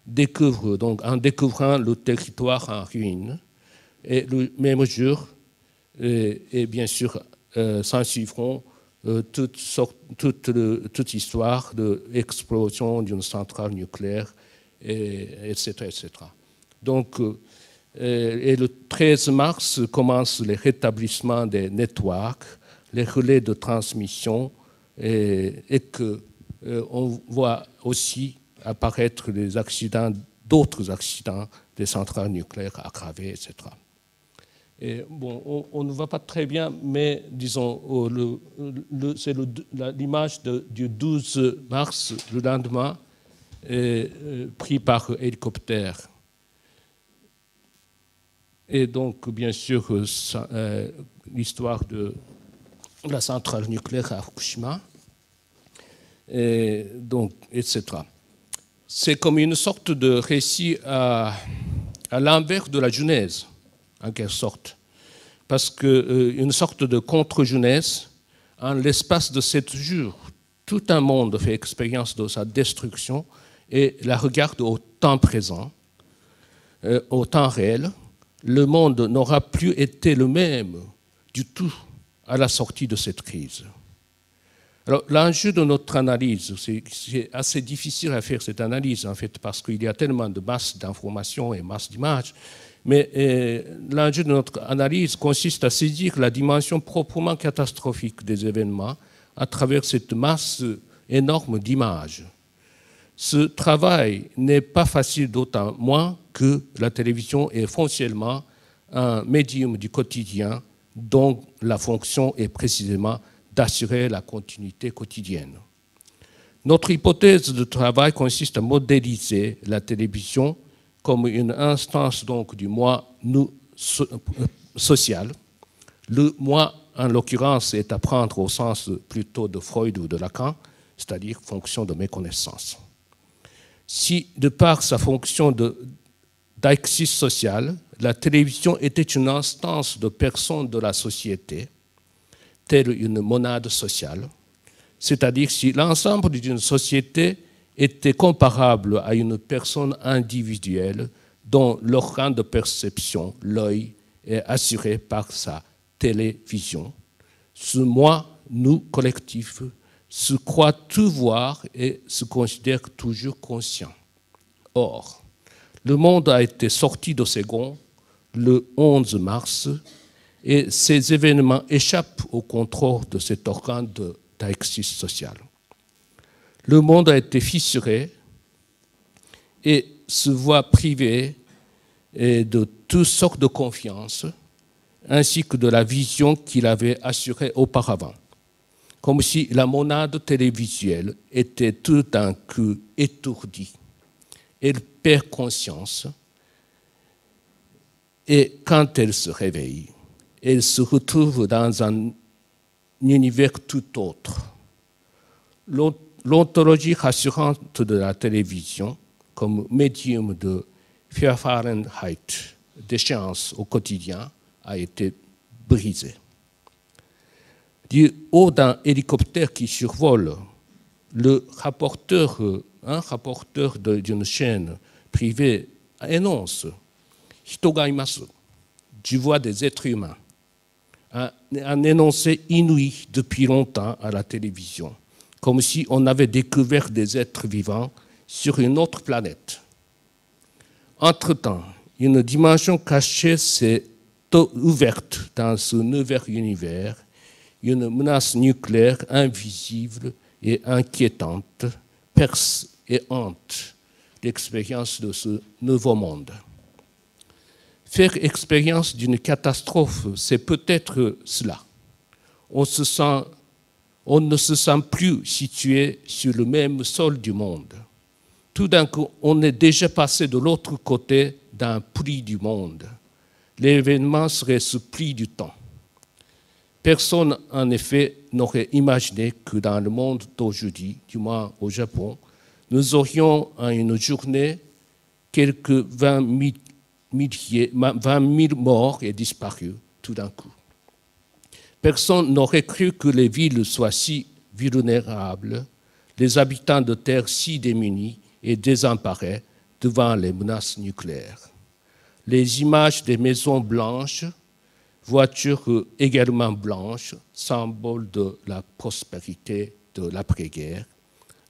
découvrent donc en découvrant le territoire en ruine. Et le même jour, et bien sûr, s'en suivront toute histoire d'explosion d'une centrale nucléaire, etc., etc. Donc, et le 13 mars commence le rétablissement des networks, les relais de transmission, et qu'on voit aussi apparaître des accidents, d'autres accidents des centrales nucléaires aggravées, etc. Et bon, on ne voit pas très bien, mais disons, c'est l'image du 12 mars, le lendemain, pris par hélicoptère. Et donc, bien sûr, l'histoire de la centrale nucléaire à Fukushima, et donc, etc. C'est comme une sorte de récit à l'envers de la Genèse, en quelque sorte, parce qu'une sorte de contre-Genèse, en l'espace de 7 jours, tout un monde fait expérience de sa destruction et la regarde au temps présent, au temps réel. Le monde n'aura plus été le même du tout à la sortie de cette crise. Alors, l'enjeu de notre analyse, c'est assez difficile à faire cette analyse, en fait, parce qu'il y a tellement de masse d'informations et masse d'images, mais l'enjeu de notre analyse consiste à saisir la dimension proprement catastrophique des événements à travers cette masse énorme d'images. Ce travail n'est pas facile, d'autant moins que la télévision est foncièrement un médium du quotidien dont la fonction est précisément d'assurer la continuité quotidienne. Notre hypothèse de travail consiste à modéliser la télévision comme une instance donc du moi nous social. Le moi, en l'occurrence, est à prendre au sens plutôt de Freud ou de Lacan, c'est-à-dire fonction de méconnaissance. Si, de par sa fonction d'axis social, la télévision était une instance de personne de la société, telle une monade sociale, c'est-à-dire si l'ensemble d'une société était comparable à une personne individuelle dont l'organe de perception, l'œil, est assuré par sa télévision. Ce moi, nous, collectif, se croit tout voir et se considère toujours conscient. Or, le monde a été sorti de ses gonds le 11 mars et ces événements échappent au contrôle de cet organe d'axis social. Le monde a été fissuré et se voit privé de toutes sortes de confiance, ainsi que de la vision qu'il avait assurée auparavant, comme si la monade télévisuelle était tout d'un coup étourdie. Elle perd conscience et quand elle se réveille, elle se retrouve dans un univers tout autre. L'ontologie rassurante de la télévision comme médium de Fahrenheit, d'échéance au quotidien, a été brisée. Du haut d'un hélicoptère qui survole, un rapporteur d'une chaîne privée énonce « Hito ga imasu », je vois des êtres humains, un énoncé inouï depuis longtemps à la télévision, comme si on avait découvert des êtres vivants sur une autre planète. Entre-temps, une dimension cachée s'est ouverte dans ce nouvel univers, une menace nucléaire invisible et inquiétante perce et hante l'expérience de ce nouveau monde. Faire expérience d'une catastrophe, c'est peut-être cela. On ne se sent plus situé sur le même sol du monde. Tout d'un coup, on est déjà passé de l'autre côté d'un pli du monde. L'événement serait ce pli du temps. Personne, en effet, n'aurait imaginé que dans le monde d'aujourd'hui, du moins au Japon, nous aurions en une journée quelques 20 000 morts et disparus tout d'un coup. Personne n'aurait cru que les villes soient si vulnérables, les habitants de terre si démunis et désemparés devant les menaces nucléaires. Les images des maisons blanches, voitures également blanches, symbole de la prospérité de l'après-guerre,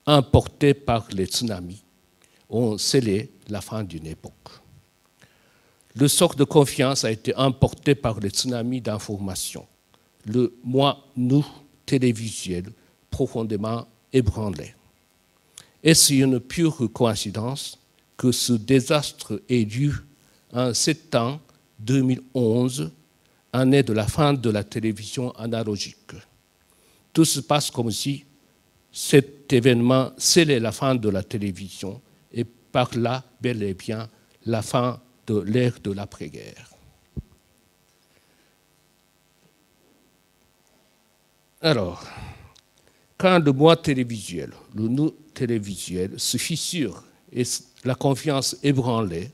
emportées par les tsunamis, ont scellé la fin d'une époque. Le sort de confiance a été emporté par les tsunamis d'information. Le moi-nous télévisuel profondément ébranlé. Est-ce une pure coïncidence que ce désastre ait lieu en septembre 2011, année de la fin de la télévision analogique? Tout se passe comme si cet événement scellait la fin de la télévision et par là, bel et bien, la fin de l'ère de l'après-guerre. Alors, quand le moi télévisuel, le nous télévisuel se fissure et la confiance ébranlée,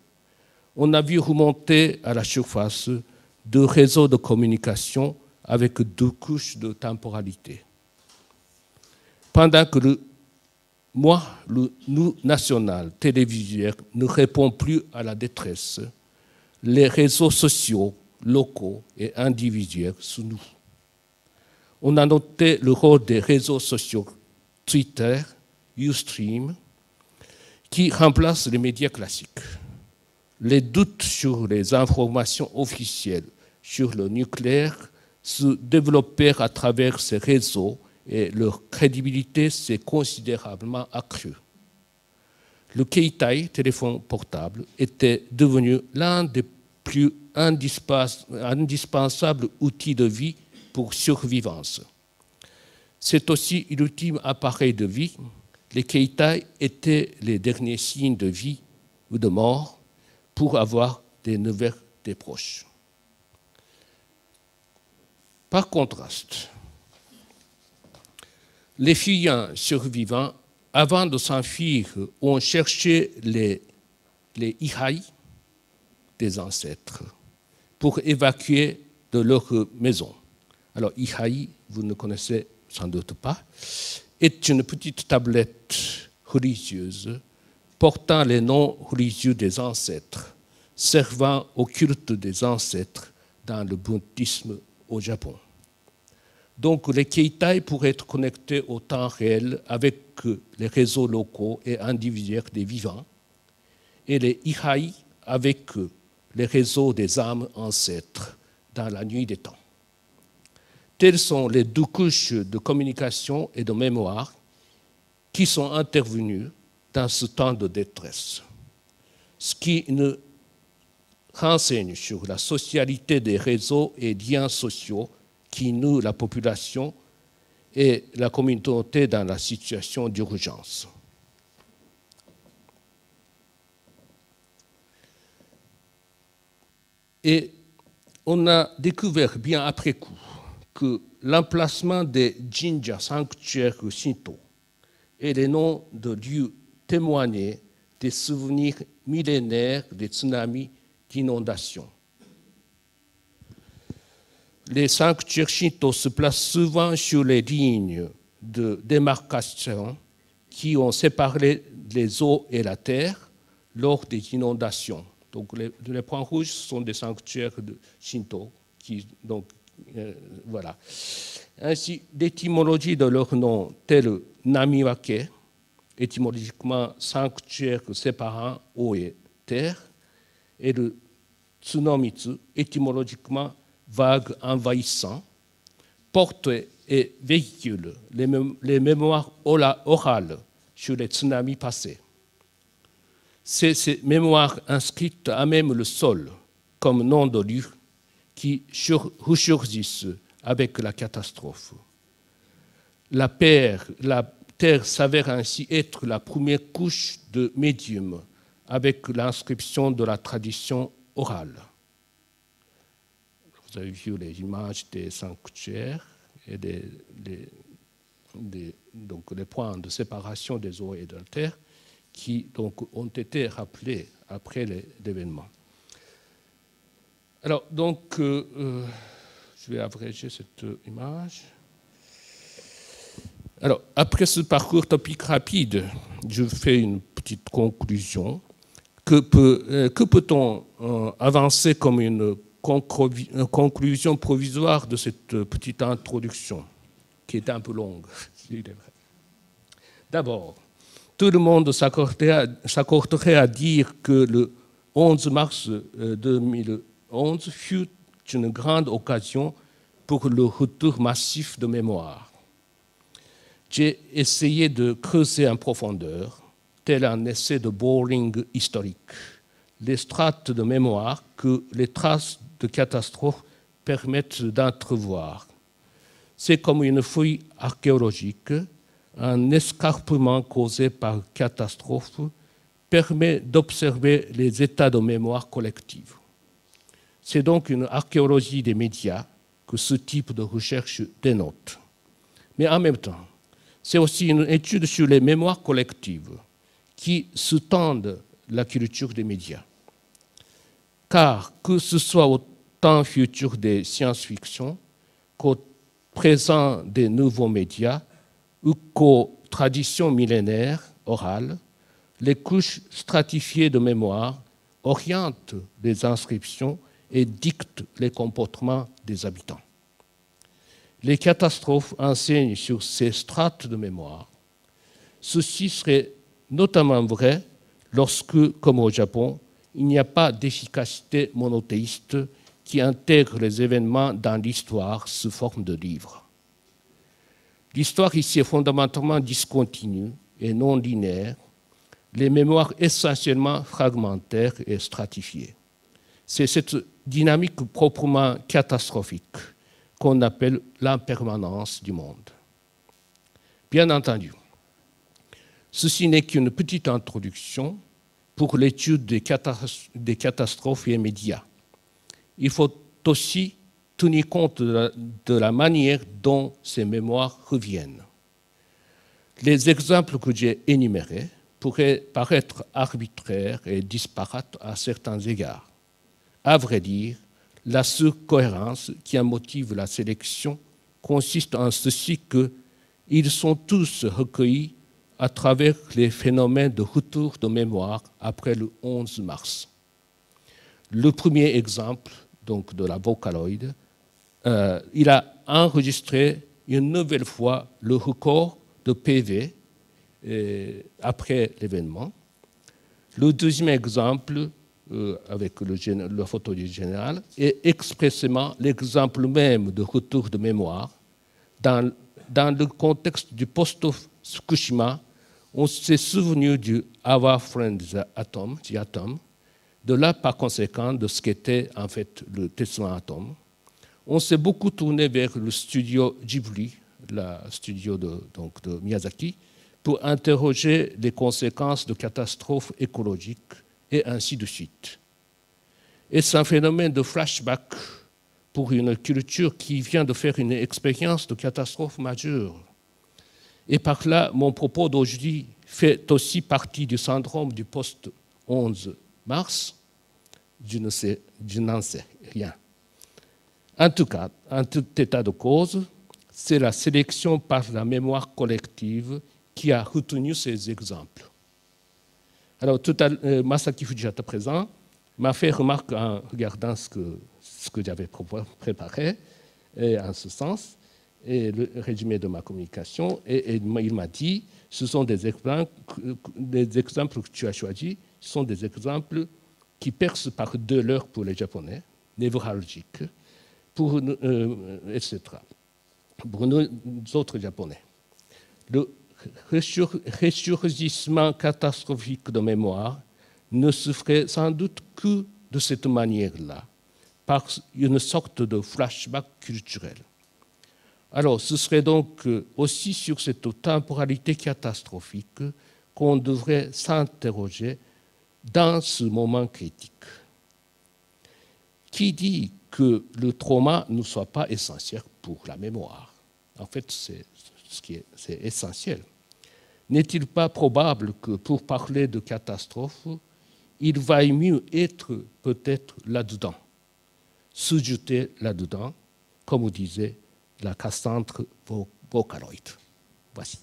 on a vu remonter à la surface deux réseaux de communication avec deux couches de temporalité. Pendant que le moi, le nous national télévisuel ne répond plus à la détresse, les réseaux sociaux, locaux et individuels se nouent. On a noté le rôle des réseaux sociaux Twitter, Ustream, qui remplacent les médias classiques. Les doutes sur les informations officielles sur le nucléaire se développèrent à travers ces réseaux et leur crédibilité s'est considérablement accrue. Le Keitai, téléphone portable, était devenu l'un des plus indispensables outils de vie pour survivance. C'est aussi l'ultime appareil de vie. Les Keitai étaient les derniers signes de vie ou de mort pour avoir des nouvelles des proches. Par contraste, les fuyants survivants, avant de s'enfuir, ont cherché les ihai des ancêtres pour évacuer de leur maison. Alors, ihai, vous ne connaissez sans doute pas, est une petite tablette religieuse portant les noms religieux des ancêtres, servant au culte des ancêtres dans le bouddhisme au Japon. Donc, les Keitai pourraient être connectés au temps réel avec les réseaux locaux et individuels des vivants, et les ihai avec les réseaux des âmes ancêtres dans la nuit des temps. Telles sont les deux couches de communication et de mémoire qui sont intervenues dans ce temps de détresse, ce qui nous renseigne sur la socialité des réseaux et liens sociaux qui nouent la population et la communauté dans la situation d'urgence. Et on a découvert bien après coup que l'emplacement des jinja sanctuaires Shinto et les noms de lieux témoignaient des souvenirs millénaires des tsunamis d'inondation. Les sanctuaires Shinto se placent souvent sur les lignes de démarcation qui ont séparé les eaux et la terre lors des inondations. Donc les points rouges sont des sanctuaires de Shinto. Voilà. Ainsi, l'étymologie de leur nom, tel Namiwake, étymologiquement sanctuaire séparant eau et terre, et le Tsunomitsu, étymologiquement vague envahissant, porte et véhicule les mémoires orales sur les tsunamis passés. C'est ces mémoires inscrites à même le sol comme nom de lieu qui ressurgissent avec la catastrophe. La terre s'avère ainsi être la première couche de médium avec l'inscription de la tradition orale. Vous avez vu les images des sanctuaires et donc les points de séparation des eaux et de la terre qui donc, ont été rappelés après l'événement. Alors, donc, je vais abréger cette image. Alors, après ce parcours topique rapide, je fais une petite conclusion. Que peut-on avancer comme une conclusion provisoire de cette petite introduction, qui est un peu longue, il est vrai. D'abord, tout le monde s'accorderait à dire que le 11 mars 2011 fut une grande occasion pour le retour massif de mémoire. J'ai essayé de creuser en profondeur, tel un essai de bowling historique, les strates de mémoire que les traces de catastrophes permettent d'entrevoir. C'est comme une fouille archéologique. Un escarpement causé par catastrophe permet d'observer les états de mémoire collective. C'est donc une archéologie des médias que ce type de recherche dénote. Mais en même temps, c'est aussi une étude sur les mémoires collectives qui sous-tendent la culture des médias. Car que ce soit au temps futur des science-fiction qu'au présent des nouveaux médias, ou qu'aux traditions millénaires orales, les couches stratifiées de mémoire orientent les inscriptions et dictent les comportements des habitants. les catastrophes enseignent sur ces strates de mémoire. Ceci serait notamment vrai lorsque, comme au Japon, il n'y a pas d'efficacité monothéiste qui intègre les événements dans l'histoire sous forme de livres. L'histoire ici est fondamentalement discontinue et non linéaire, les mémoires essentiellement fragmentaires et stratifiées. C'est cette dynamique proprement catastrophique qu'on appelle l'impermanence du monde. Bien entendu, ceci n'est qu'une petite introduction pour l'étude des catastrophes immédiates. Il faut aussi tenir compte de la manière dont ces mémoires reviennent. Les exemples que j'ai énumérés pourraient paraître arbitraires et disparates à certains égards. À vrai dire, la seule cohérence qui en motive la sélection consiste en ceci qu'ils sont tous recueillis à travers les phénomènes de retour de mémoire après le 11 mars. Le premier exemple, donc de la Vocaloid, il a enregistré une nouvelle fois le record de PV après l'événement. Le deuxième exemple, avec la photo du général, est expressément l'exemple même de retour de mémoire. Dans le contexte du post-Fukushima, on s'est souvenu du Our Friends Atom, de là par conséquent de ce qu'était en fait le Tesla Atom. On s'est beaucoup tourné vers le studio Ghibli, le studio de Miyazaki, pour interroger les conséquences de catastrophes écologiques et ainsi de suite. Est-ce un phénomène de flashback pour une culture qui vient de faire une expérience de catastrophe majeure? Et par là, mon propos d'aujourd'hui fait aussi partie du syndrome du post-11 mars. Je n'en sais rien. En tout cas, en tout état de cause, c'est la sélection par la mémoire collective qui a retenu ces exemples. Alors, Masaki Fujita présent m'a fait remarque en regardant ce que j'avais préparé, et en ce sens, et le résumé de ma communication, et il m'a dit, ce sont des exemples que tu as choisis, ce sont des exemples qui percent par deux l'heure pour les Japonais, névralgiques, etc. Pour nous autres Japonais. Le ressurgissement catastrophique de mémoire ne se ferait sans doute que de cette manière-là, par une sorte de flashback culturel. Alors, ce serait donc aussi sur cette temporalité catastrophique qu'on devrait s'interroger dans ce moment critique. Qui dit que le trauma ne soit pas essentiel pour la mémoire? En fait, c'est essentiel. N'est-il pas probable que pour parler de catastrophe, il vaille mieux être peut-être là-dedans, se jeter là-dedans, comme disait la Cassandre Vocaloid. Voici.